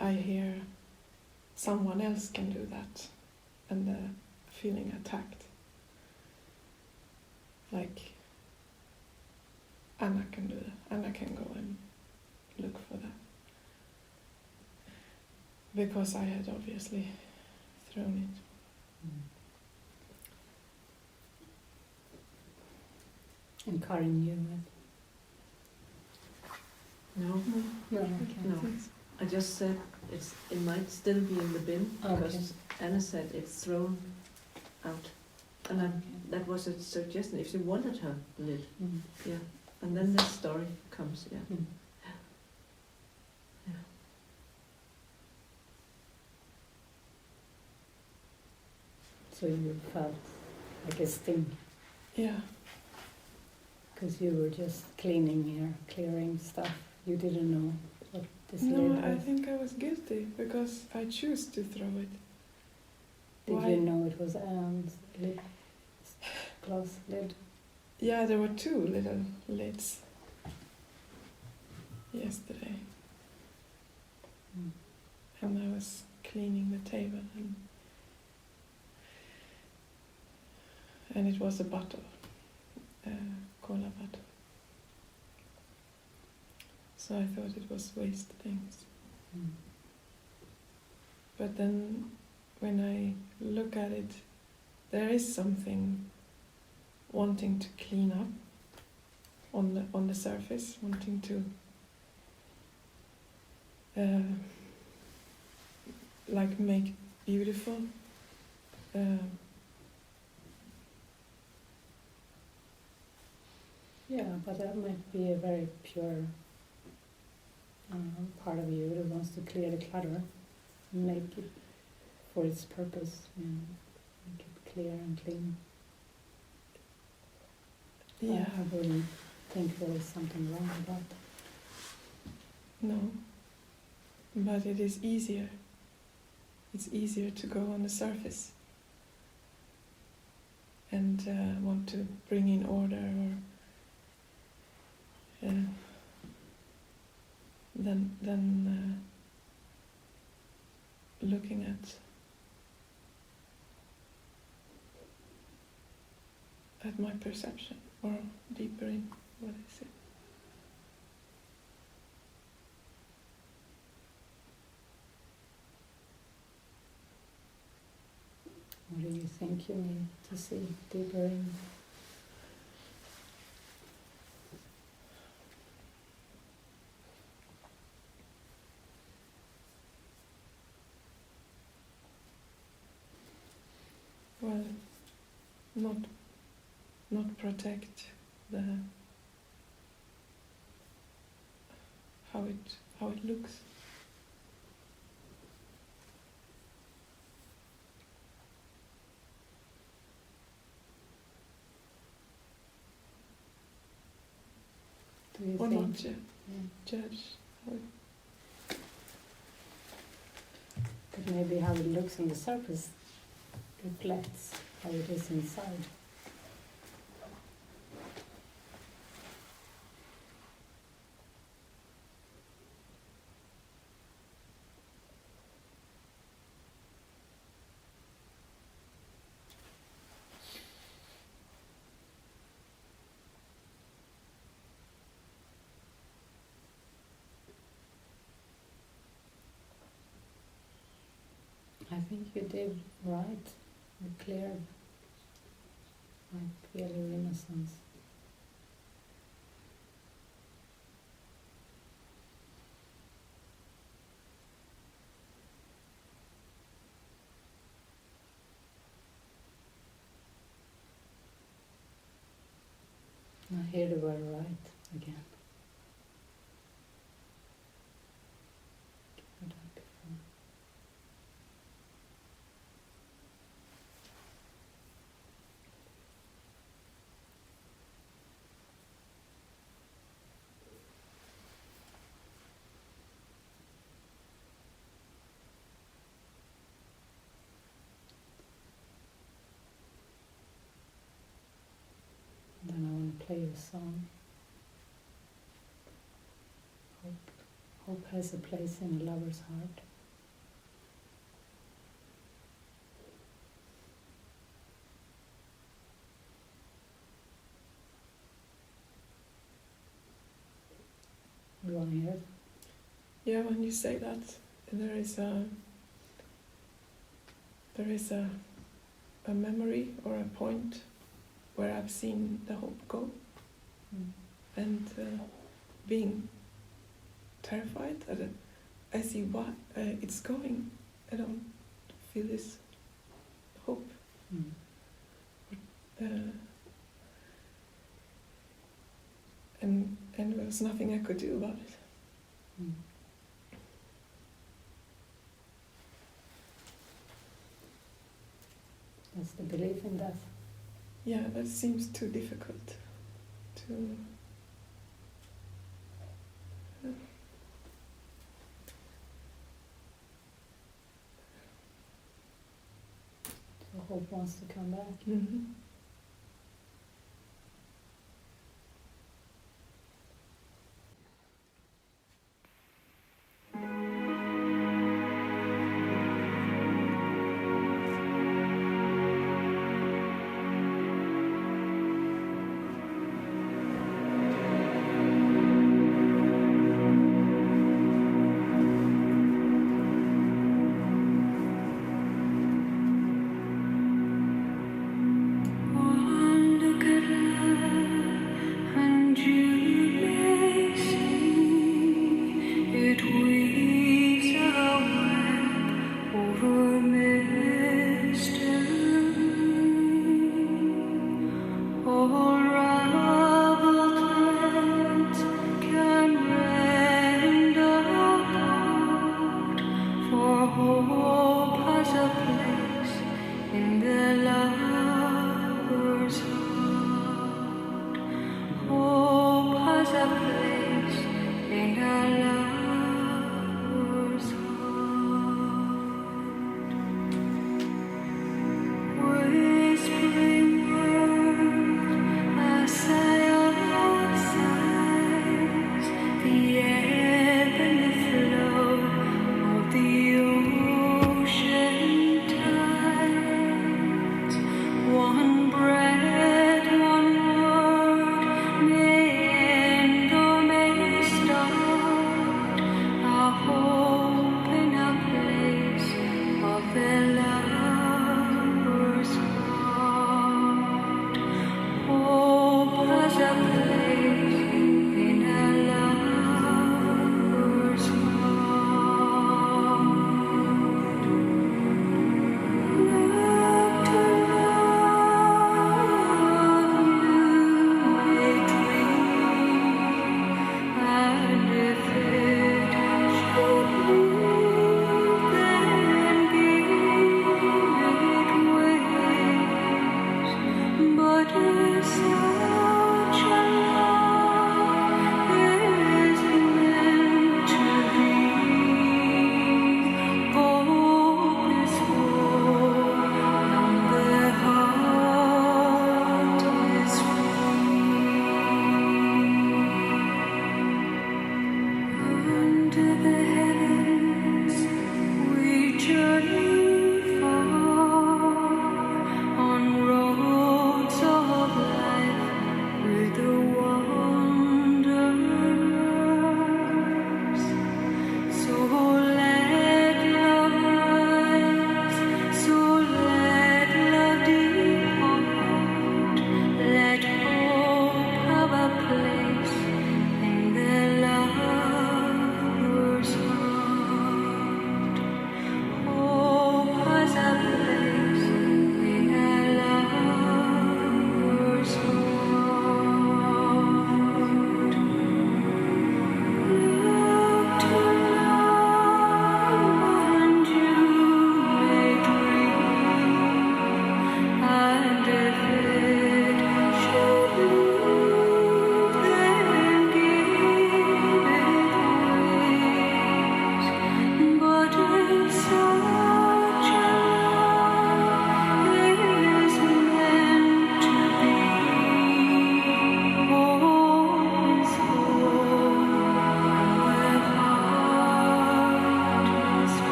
I hear someone else can do that, and feeling attacked. Like Anna can do that. Anna can go and look for that. Because I had obviously thrown it. And Karin knew it? No, No, okay. No. I just said it might still be in the bin because Okay. Anna said it's thrown out. And that was a suggestion, if she wanted her lid. Yeah. And then the story comes, yeah. Yeah. So you felt like a sting Yeah. because you were just cleaning here, clearing stuff. You didn't know what this lid No, was. I think I was guilty because I choose to throw it. Did Why? you know it was Anne's lid, glass lid? Yeah, there were two little lids yesterday. And I was cleaning the table and it was a bottle, cola bottle. So I thought it was waste things. But then when I look at it, there is something wanting to clean up on the surface, wanting to like make beautiful. Yeah, but that might be a very pure part of you that wants to clear the clutter and make it for its purpose, make it clear and clean. Yeah, I wouldn't think there is something wrong about that. no. But it is easier. It's easier to go on the surface and want to bring in order or than looking at my perception or deeper in what is it. What do you think you need to see deeper in? Well, not protect the how it looks. Do you Or think? not Yeah. judge how it. But maybe how it looks on the surface reflects how it is inside. think you did right. You cleared, like, feel your innocence. I hear the word right again. Heard that before. Then I want to play you a song. Hope has a place in a lover's heart. You want to hear it? Yeah, when you say that, there is a memory or a point where I've seen the hope go, and being terrified that I see what it's going. I don't feel this hope. And there was nothing I could do about it. That's the belief in death. Yeah, that seems too difficult to. So hope wants to come back. Mm-hmm.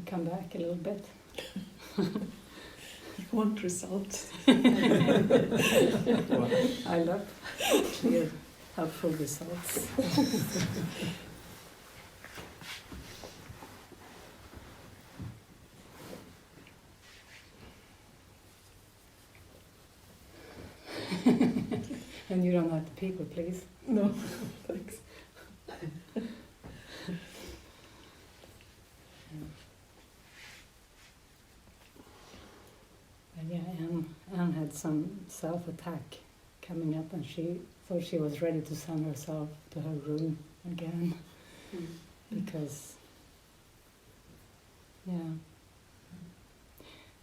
you come back a little bit? You want results. I love clear, helpful results. And you don't have to people please. No, thanks. And yeah, Anne had some self-attack coming up, and she thought she was ready to send herself to her room again because, yeah.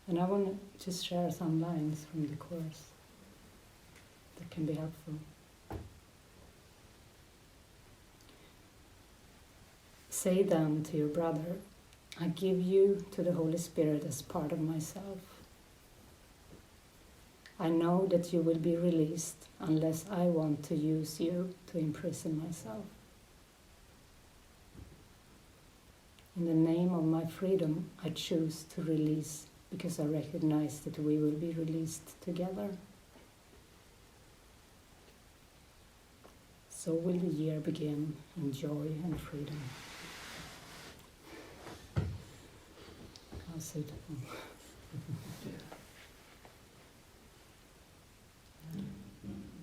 And I want to just share some lines from the course that can be helpful. Say then to your brother, I give you to the Holy Spirit as part of myself. I know that you will be released unless I want to use you to imprison myself. In the name of my freedom, I choose to release because I recognize that we will be released together. So will the year begin in joy and freedom. How suitable.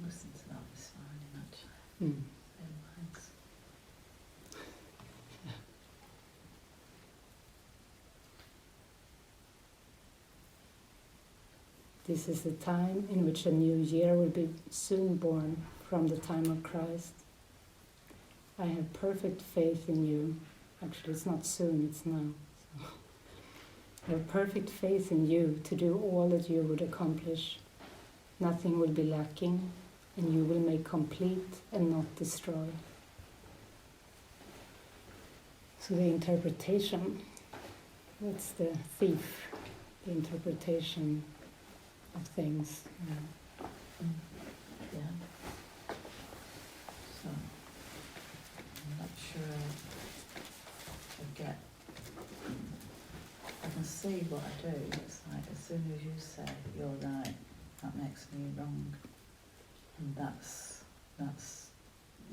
Listen to that this morning, actually. Mm. Same lines. This is the time in which a new year will be soon born from the time of Christ. I have perfect faith in you. Actually, it's not soon, it's now. So. I have perfect faith in you to do all that you would accomplish. Nothing will be lacking, and you will make complete and not destroy. So the interpretation, that's the thief, the interpretation of things. Yeah. So, I'm not sure I get. I can see what I do. It's like as soon as you say you're right, that makes me wrong, and that's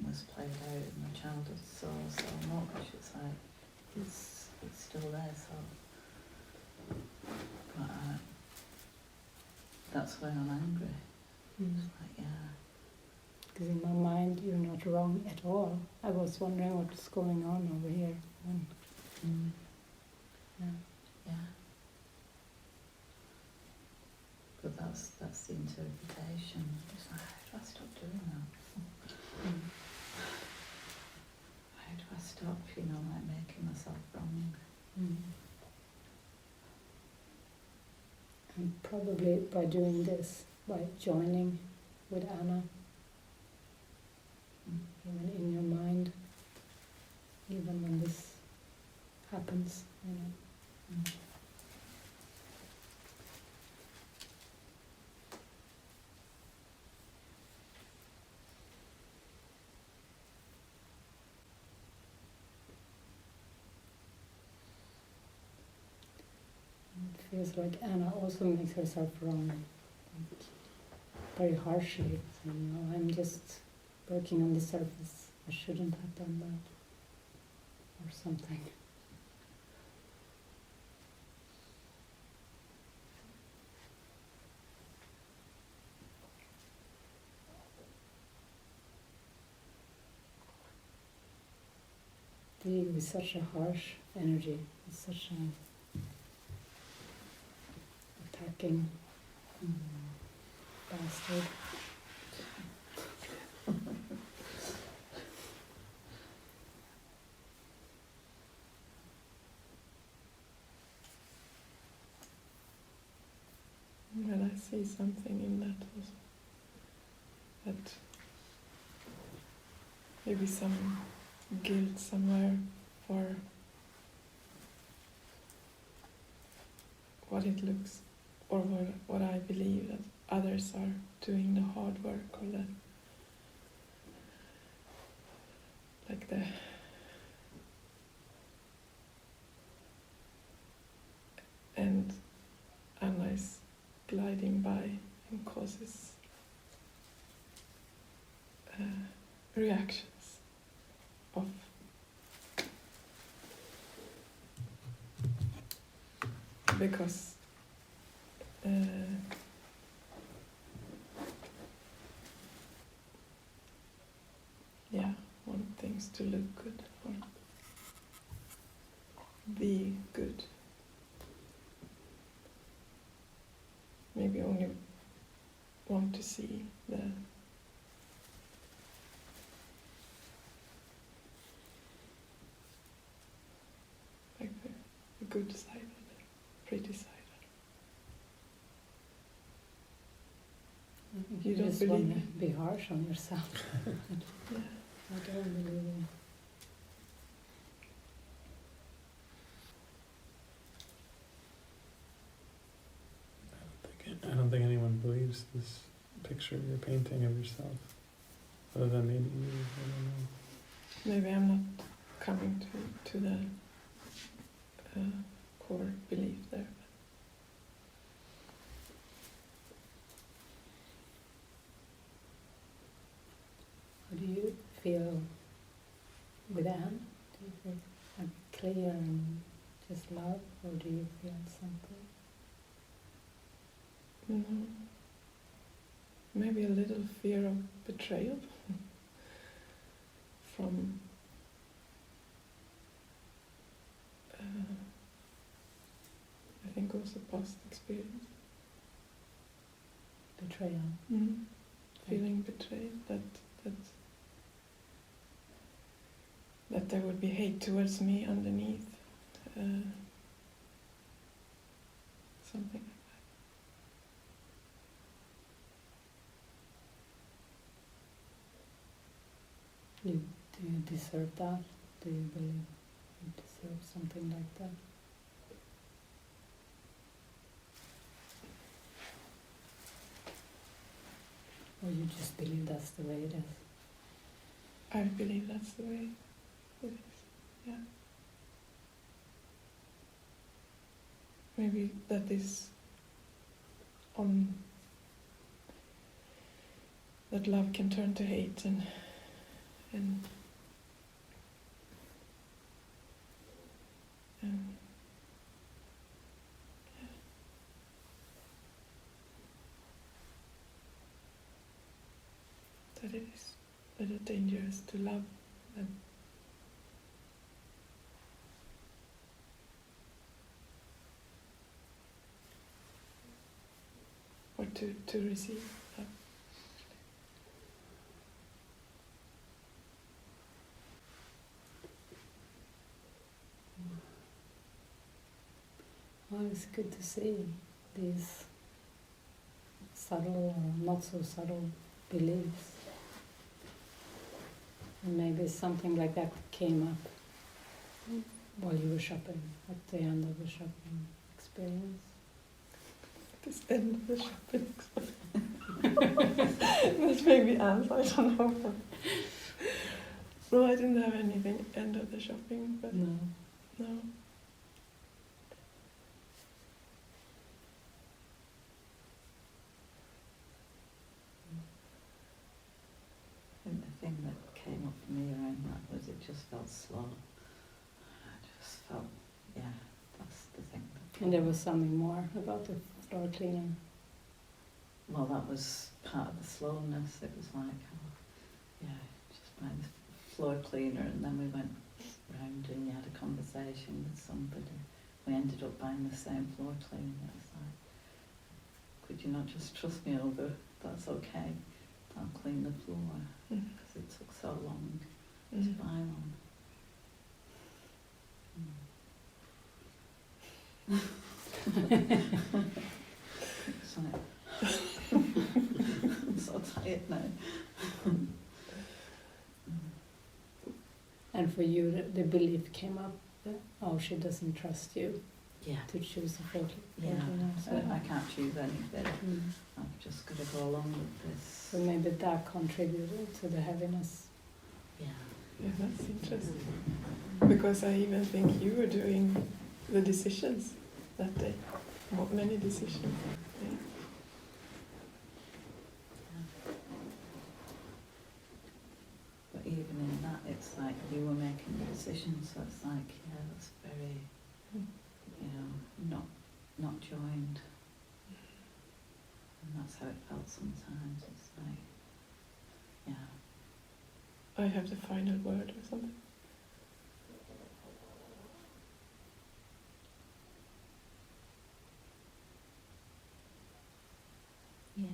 was played out in my childhood so much. It's like it's still there. So, but that's why I'm angry. It's like, yeah. Because in my mind, you're not wrong at all. I was wondering what's going on over here. Yeah. Yeah. But that's the interpretation. It's like, how do I stop doing that? How do I stop, like making myself wrong? And probably by doing this, by joining with Anna, even in your mind, even when this happens, It feels like Anna also makes herself wrong, very harshly. I'm just working on the surface. I shouldn't have done that, or something. The ego is such a harsh energy. It's such a attacking bastard. Well, I see something in that also. That maybe some guilt somewhere for what it looks, or what I believe that others are doing the hard work, or that like gliding by and causes reactions of because want things to look good or be good. Maybe only want to see the good side of it, pretty side. You don't just believe want to it? be harsh on yourself. Yeah. I don't believe it. I don't think anyone believes this picture you're painting of yourself, other than maybe you. I don't know. Maybe I'm not coming to the core belief there. How do you feel with Anne? Do you feel clear and just love, or do you feel something? Maybe a little fear of betrayal from I think also past experience. Betrayal. Feeling betrayed, that there would be hate towards me underneath. Something like Do you deserve that? Do you believe you deserve something like that? Or you just believe that's the way it is? I believe that's the way it is, yeah. Maybe that is that love can turn to hate and that it is a little dangerous to love them. Or to receive love. Well, it's good to see these subtle or not so subtle beliefs. And maybe something like that came up while you were shopping, at the end of the shopping experience. This end of the shopping experience. That's maybe Anne's, I don't know. No, I didn't have anything end of the shopping, but No. And the thing that came up for me around that was it just felt slow. I just felt, that's the thing. And there was something more about the floor cleaning. Well, that was part of the slowness. It was like, just by the floor cleaner, and then we went round and you had a conversation with somebody. We ended up buying the same floor cleaner. It was like, could you not just trust me over? That's okay. I'll clean the floor, because it took so long to buy one. It's like, I'm so tired now. And for you, the belief came up that, she doesn't trust you Yeah. to choose the floor Yeah, cleaner. so I can't choose anything. I've just got to go along with this. So maybe that contributed to the heaviness. Yeah. Yeah, that's interesting. Because I even think you were doing the decisions that day. Many decisions. Yeah. it's like you were making the decision, so it's like, yeah, that's very, you know, not joined. And that's how it felt sometimes. It's like, yeah. I have the final word or something. Yeah.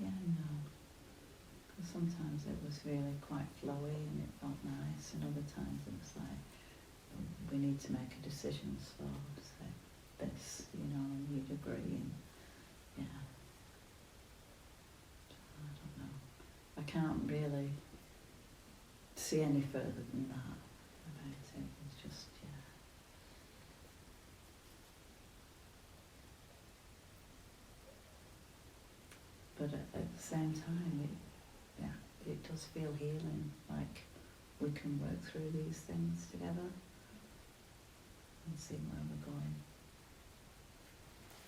Yeah, no. Because sometimes it was really quite flowy and it felt nice, and other times it was like, we need to make a decision, so say this, you know, and you'd agree, and yeah. I don't know. I can't really see any further than that about it. It's just, yeah. But at the same time, it does feel healing, like we can work through these things together and see where we're going.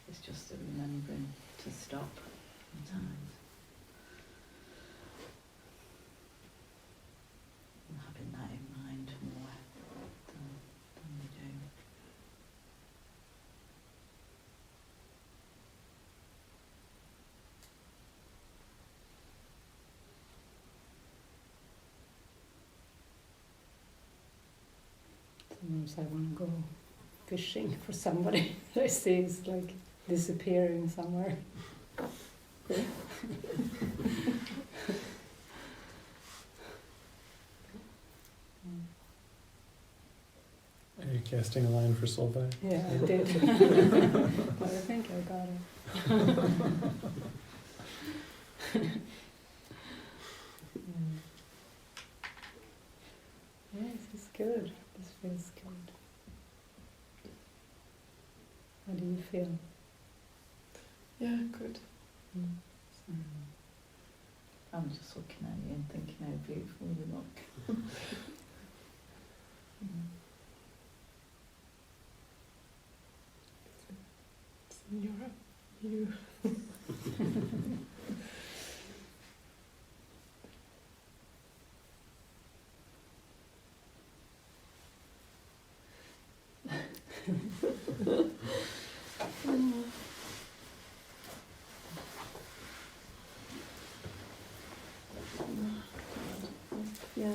It's just a remembering to stop sometimes. And having that in mind more than we do. Sometimes I want to go fishing for somebody that I see is like disappearing somewhere. Are you casting a line for Solveig? Yeah, I did. But I think I got it. Yeah, this is good. This feels good. How do you feel? Yeah, good. I'm just looking at you and thinking how beautiful you look. Senora, you. Yeah,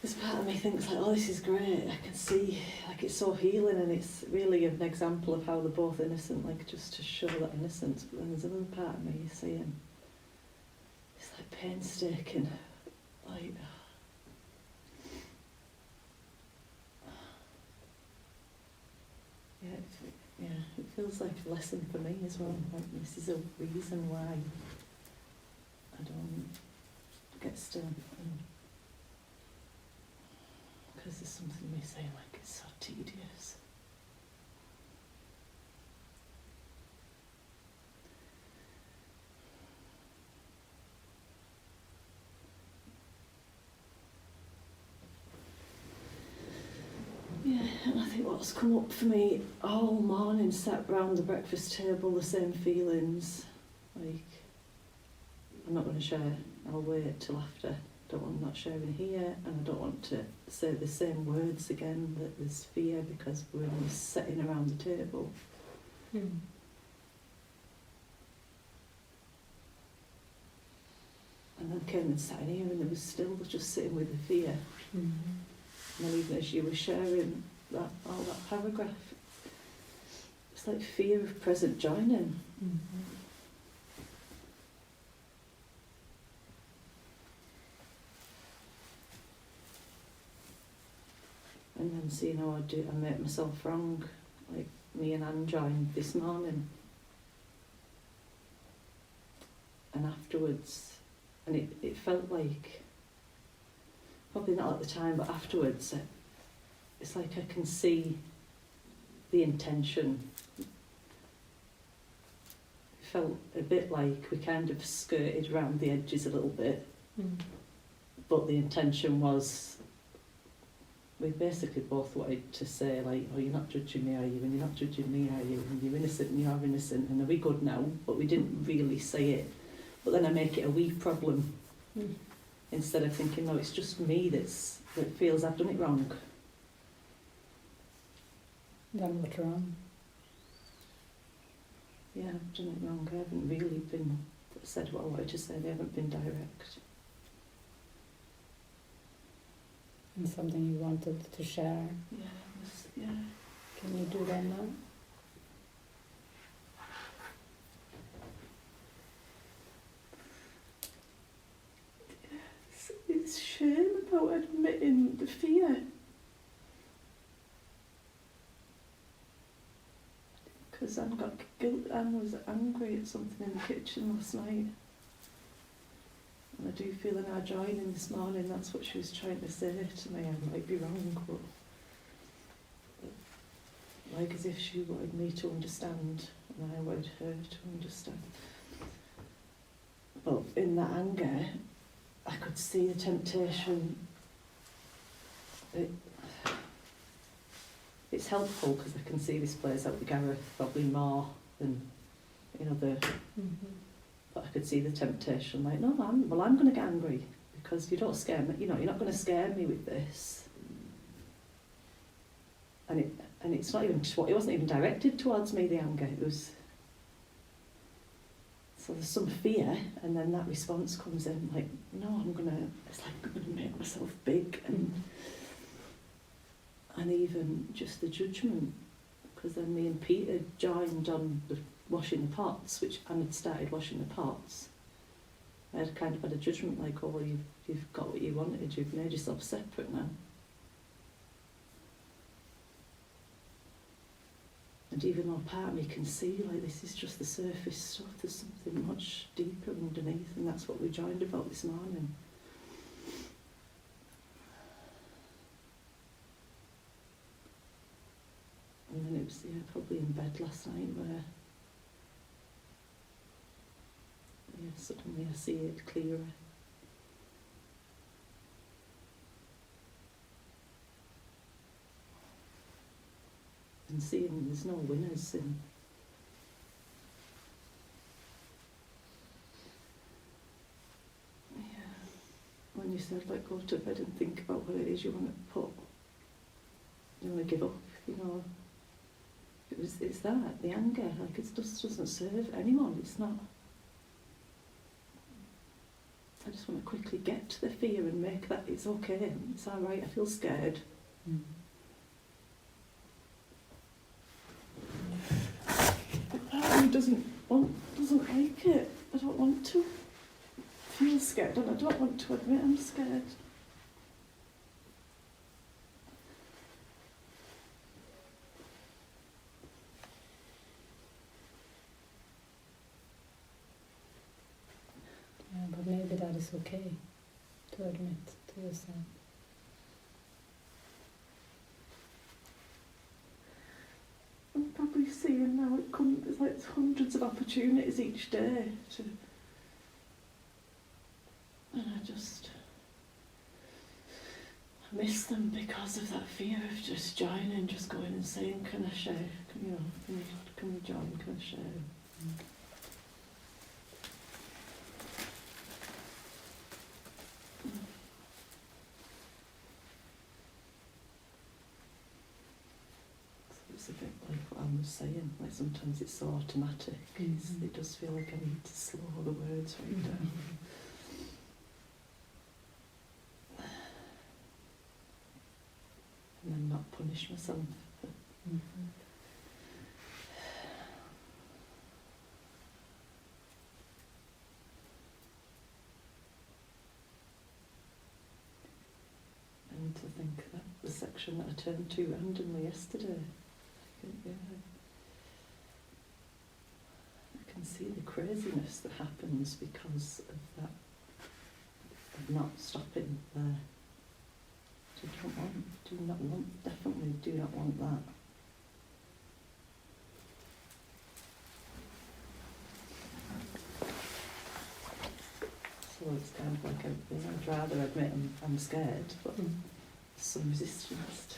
this part of me thinks like, oh, this is great. I can see, like, it's so healing, and it's really an example of how they're both innocent, like, just to show that innocence. But then there's another part of me saying, it's like painstaking, like, it feels like a lesson for me as well. Like, this is a reason why I don't get still. Because there's something we say like it's so tedious. Yeah, and I think what's come up for me all morning, sat round the breakfast table, the same feelings. Like, I'm not going to share, I'll wait till after. I'm not sharing here, and I don't want to say the same words again, that there's fear, because we're only sitting around the table. And then came and sat in here, and there was still just sitting with the fear. And then even as you were sharing that, all that paragraph, it's like fear of present joining. And then seeing how I make myself wrong, like me and Anne joined this morning. And afterwards, and it felt like, probably not at the time, but afterwards, it's like I can see the intention. It felt a bit like we kind of skirted around the edges a little bit, but the intention was, we basically both wanted to say, like, oh, you're not judging me, are you? And you're not judging me, are you? And you're innocent and you are innocent, and are we good now? But we didn't really say it. But then I make it a we problem. Mm. Instead of thinking, no, it's just me that feels I've done it wrong. Done what wrong? Yeah, I've done it wrong. I haven't really said what I wanted to say. They haven't been direct. And something you wanted to share. Yeah. Can you do that now? It's shame about admitting the fear. Because Anne got guilt. Anne was angry at something in the kitchen last night. And I do feel in our joining this morning, that's what she was trying to say to me. I might be wrong, but like as if she wanted me to understand and I wanted her to understand. But in that anger, I could see the temptation. It's helpful because I can see this plays out with Gareth probably more than but I could see the temptation, like, no, I'm going to get angry because you don't scare me. You're not going to scare me with this. And it's not even. It wasn't even directed towards me. The anger. It was. So there's some fear, and then that response comes in, like, no, it's like I'm gonna make myself big, and even just the judgment, because then me and Peter joined on the washing the pots, which Anne had started washing the pots. I had kind of had a judgment, like, oh, well, you've got what you wanted, you've made yourself separate now. And even though part of me can see, like, this is just the surface stuff, there's something much deeper underneath, and that's what we joined about this morning. And then it was, probably in bed last night where, suddenly I see it clearer. And seeing there's no winners in. Yeah. When you said, like, go to bed and think about what it is you want to give up, it's that, the anger, like, it just doesn't serve anyone, it's not. I just want to quickly get to the fear and make that it's okay, it's alright, I feel scared. Mm. Part of me doesn't like it. I don't want to feel scared, and I don't want to admit I'm scared. Yeah, but maybe that is okay to admit to yourself. I'm probably seeing now it's like hundreds of opportunities each day and I miss them because of that fear of just joining, just going and saying, can I share? Can we join? Can I share? It's a bit like what I was saying, like sometimes it's so automatic, it does feel like I need to slow the words right down. And then not punish myself. And to think that the section that I turned to randomly yesterday, I can see the craziness that happens because of that, of not stopping there. Definitely do not want that. So it's kind of like I'd rather admit I'm scared, but there's some resistance.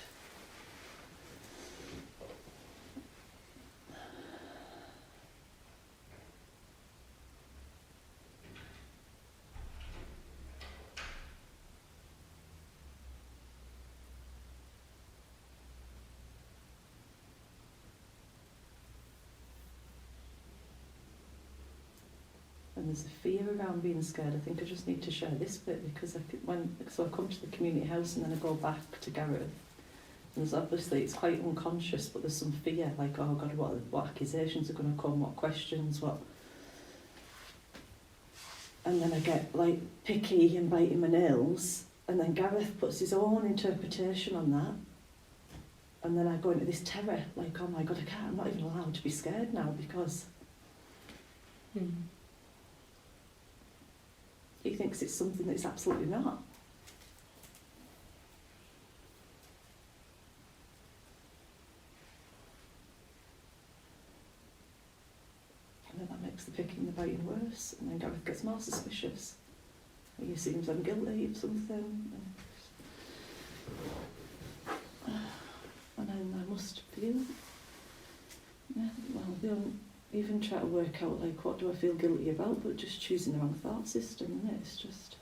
there's a fear around being scared. I think I just need to share this bit because I come to the community house and then I go back to Gareth. And there's obviously, it's quite unconscious, but there's some fear, like, oh God, what accusations are going to come, what questions, what... And then I get, like, picky and biting my nails, and then Gareth puts his own interpretation on that, and then I go into this terror, like, oh my God, I'm not even allowed to be scared now, because he thinks it's something that it's absolutely not. And then that makes the picking and the biting worse, and then Gareth gets more suspicious. He assumes I'm guilty of something. And then I must feel, they don't even try to work out, like, what do I feel guilty about, but just choosing the wrong thought system, isn't it? It's just...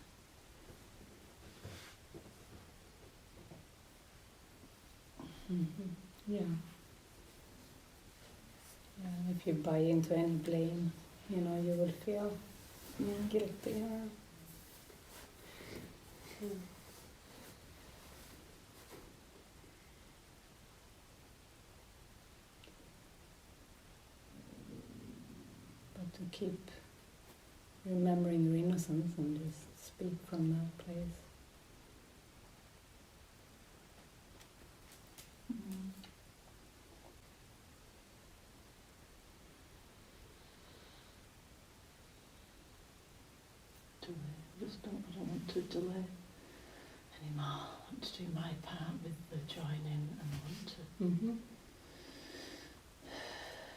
Yeah. Yeah, if you buy into any blame, you will feel guilty. But to keep remembering your innocence and just speak from that place. I don't want to delay anymore. I want to do my part with the joining, and I want to...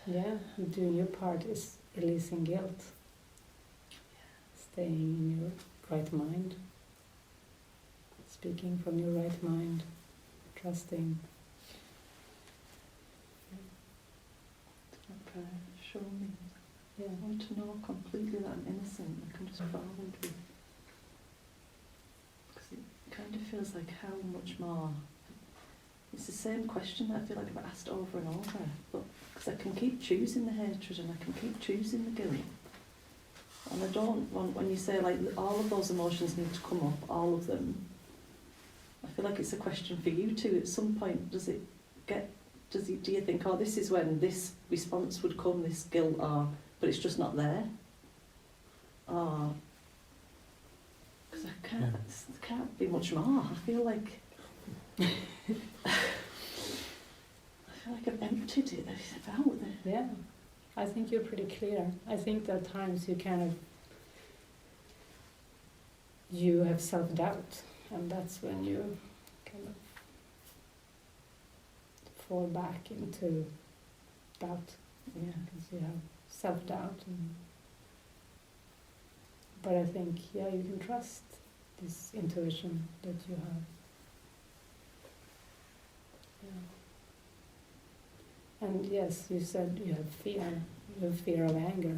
Yeah, doing your part is releasing guilt. Staying in your right mind. Speaking from your right mind. Trusting. Show me. Yeah. I want to know completely that I'm innocent. I can just forward with. Because it kind of feels like how much more. It's the same question that I feel like I've asked over and over. But because I can keep choosing the hatred and I can keep choosing the guilt. And I don't want, when you say like all of those emotions need to come up, all of them, I feel like it's a question for you too. At some point, do you think, oh, this is when this response would come, this guilt, but it's just not there? Because it can't be much more. I feel like I've emptied it out there. Yeah, I think you're pretty clear. I think there are times you have self-doubt, and that's when you kind of fall back into doubt. Yeah, because you have self-doubt. But I think, you can trust this intuition that you have. Yeah. And yes, you said you have fear. You have fear of anger.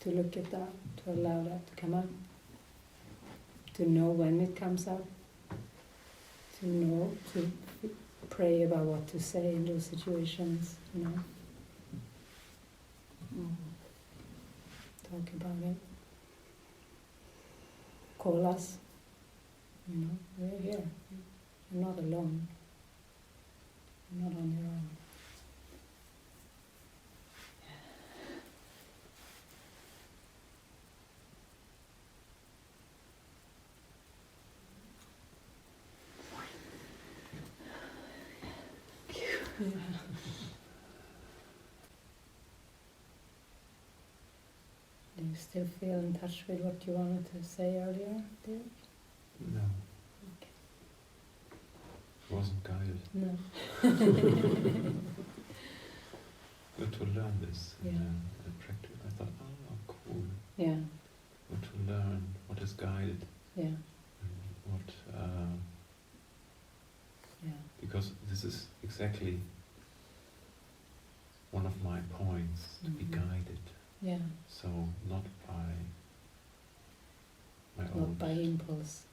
To look at that, to allow that to come up. To know when it comes up. To know, to pray about what to say in those situations, Talk about it. Call us. We're here. You're not alone. You're not on your own. Yeah. Do you still feel in touch with what you wanted to say earlier, Derek? No. Okay. It wasn't guided. No. Good to learn this. Yeah. And practice. I thought, oh, cool. Yeah. Good to learn what is guided. Yeah. And what. Yeah. Because this is exactly one of my points, to be guided. Yeah. So not by my own... Not by impulse.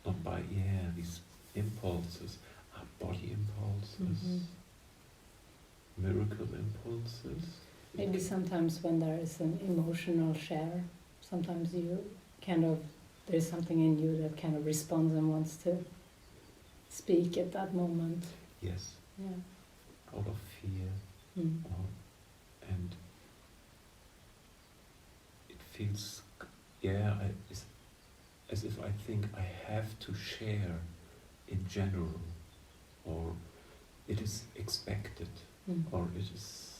Not by, these impulses are body impulses, miracle impulses, Maybe sometimes when there is an emotional share, sometimes you there's something in you that kind of responds and wants to speak at that moment. Yes, Yeah. out of fear, and it feels, as if I think I have to share in general, or it is expected, or it is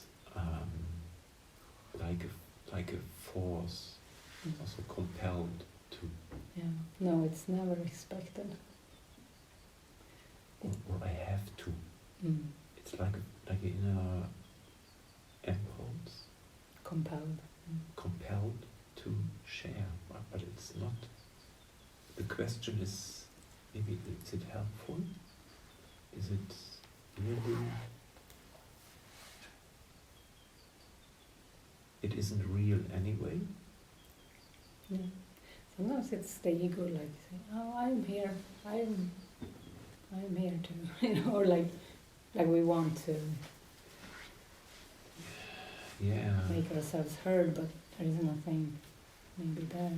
like a force, also compelled to, Yeah. No, it's never expected. or I have to. It's like an inner impulse, Compelled. compelled to share, but it's not. The question is, maybe is it helpful? Is it really? It isn't real anyway. Yeah. Sometimes it's the ego, like saying, "Oh, I'm here. I'm here too," or like we want to Yeah. make ourselves heard, but there is nothing maybe there.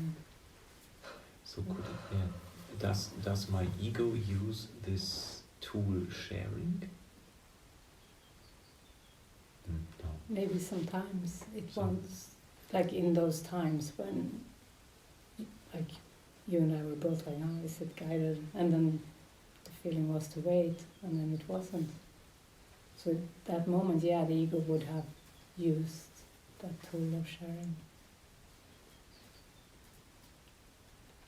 So could it, does my ego use this tool sharing? No. Maybe sometimes it So- wants, like in those times when, like you and I were both like, "Oh, is it guided?" And then the feeling was to wait, and then it wasn't. So at that moment, yeah, the ego would have used that tool of sharing.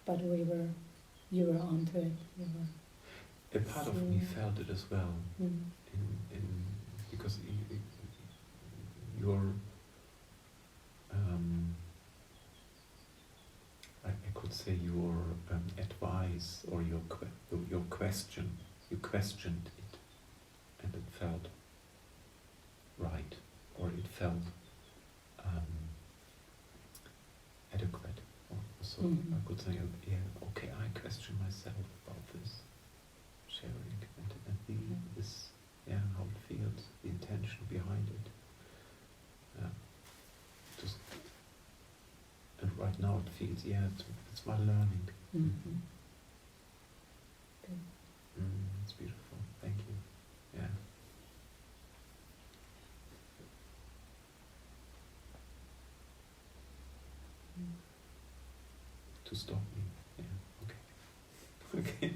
But you were onto it. You were. A part of me felt it as well, Mm. because your I could say your advice or your question, you questioned it, and it felt right, or it felt adequate. So I could say, okay, I question myself about this sharing and this, how it feels, the intention behind it. And right now it feels, it's my learning. Mm-hmm. It's beautiful. Thank you. Yeah. To stop me. Yeah. Okay. Okay.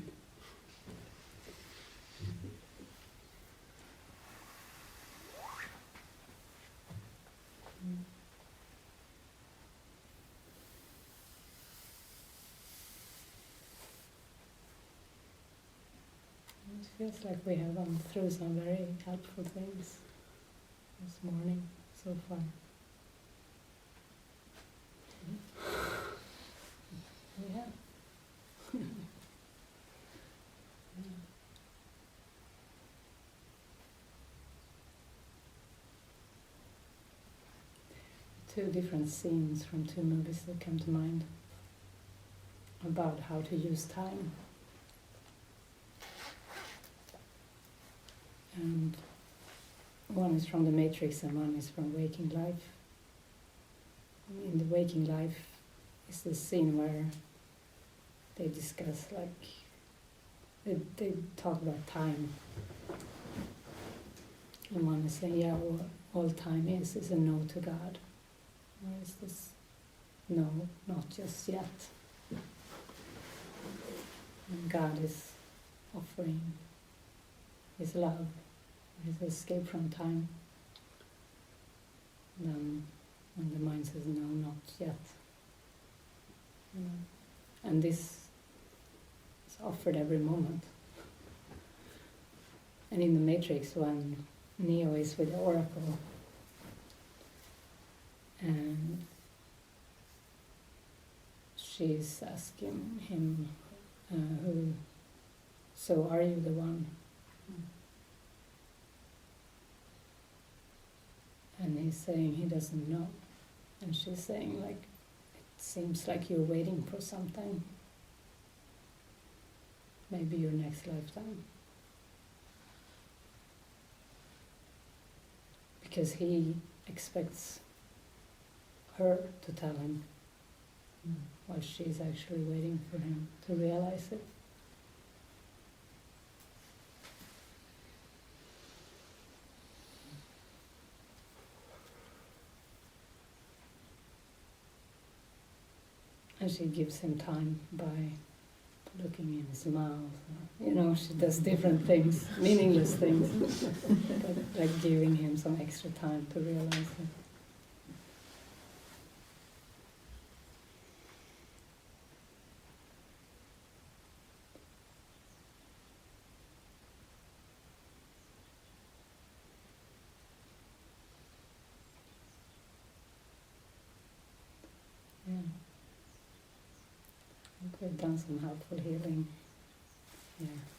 It feels like we have gone through some very helpful things this morning so far. Yeah. Two different scenes from two movies that come to mind about how to use time. And one is from The Matrix and one is from Waking Life. In The Waking Life is this scene where they discuss, like, they talk about time. And one is saying, all time is a no to God. Where is this? No, not just yet. And God is offering His love, His escape from time. And then when the mind says, no, not yet. And this is offered every moment. And in The Matrix, when Neo is with the Oracle, and she's asking him, so are you the one? And he's saying he doesn't know. And she's saying, like, it seems like you're waiting for something. Maybe your next lifetime. Because he expects her to tell him, while she's actually waiting for him to realize it. And she gives him time by looking in his mouth. You know, she does different things, meaningless things, but like giving him some extra time to realize it. Yeah. I think we've done some helpful healing here.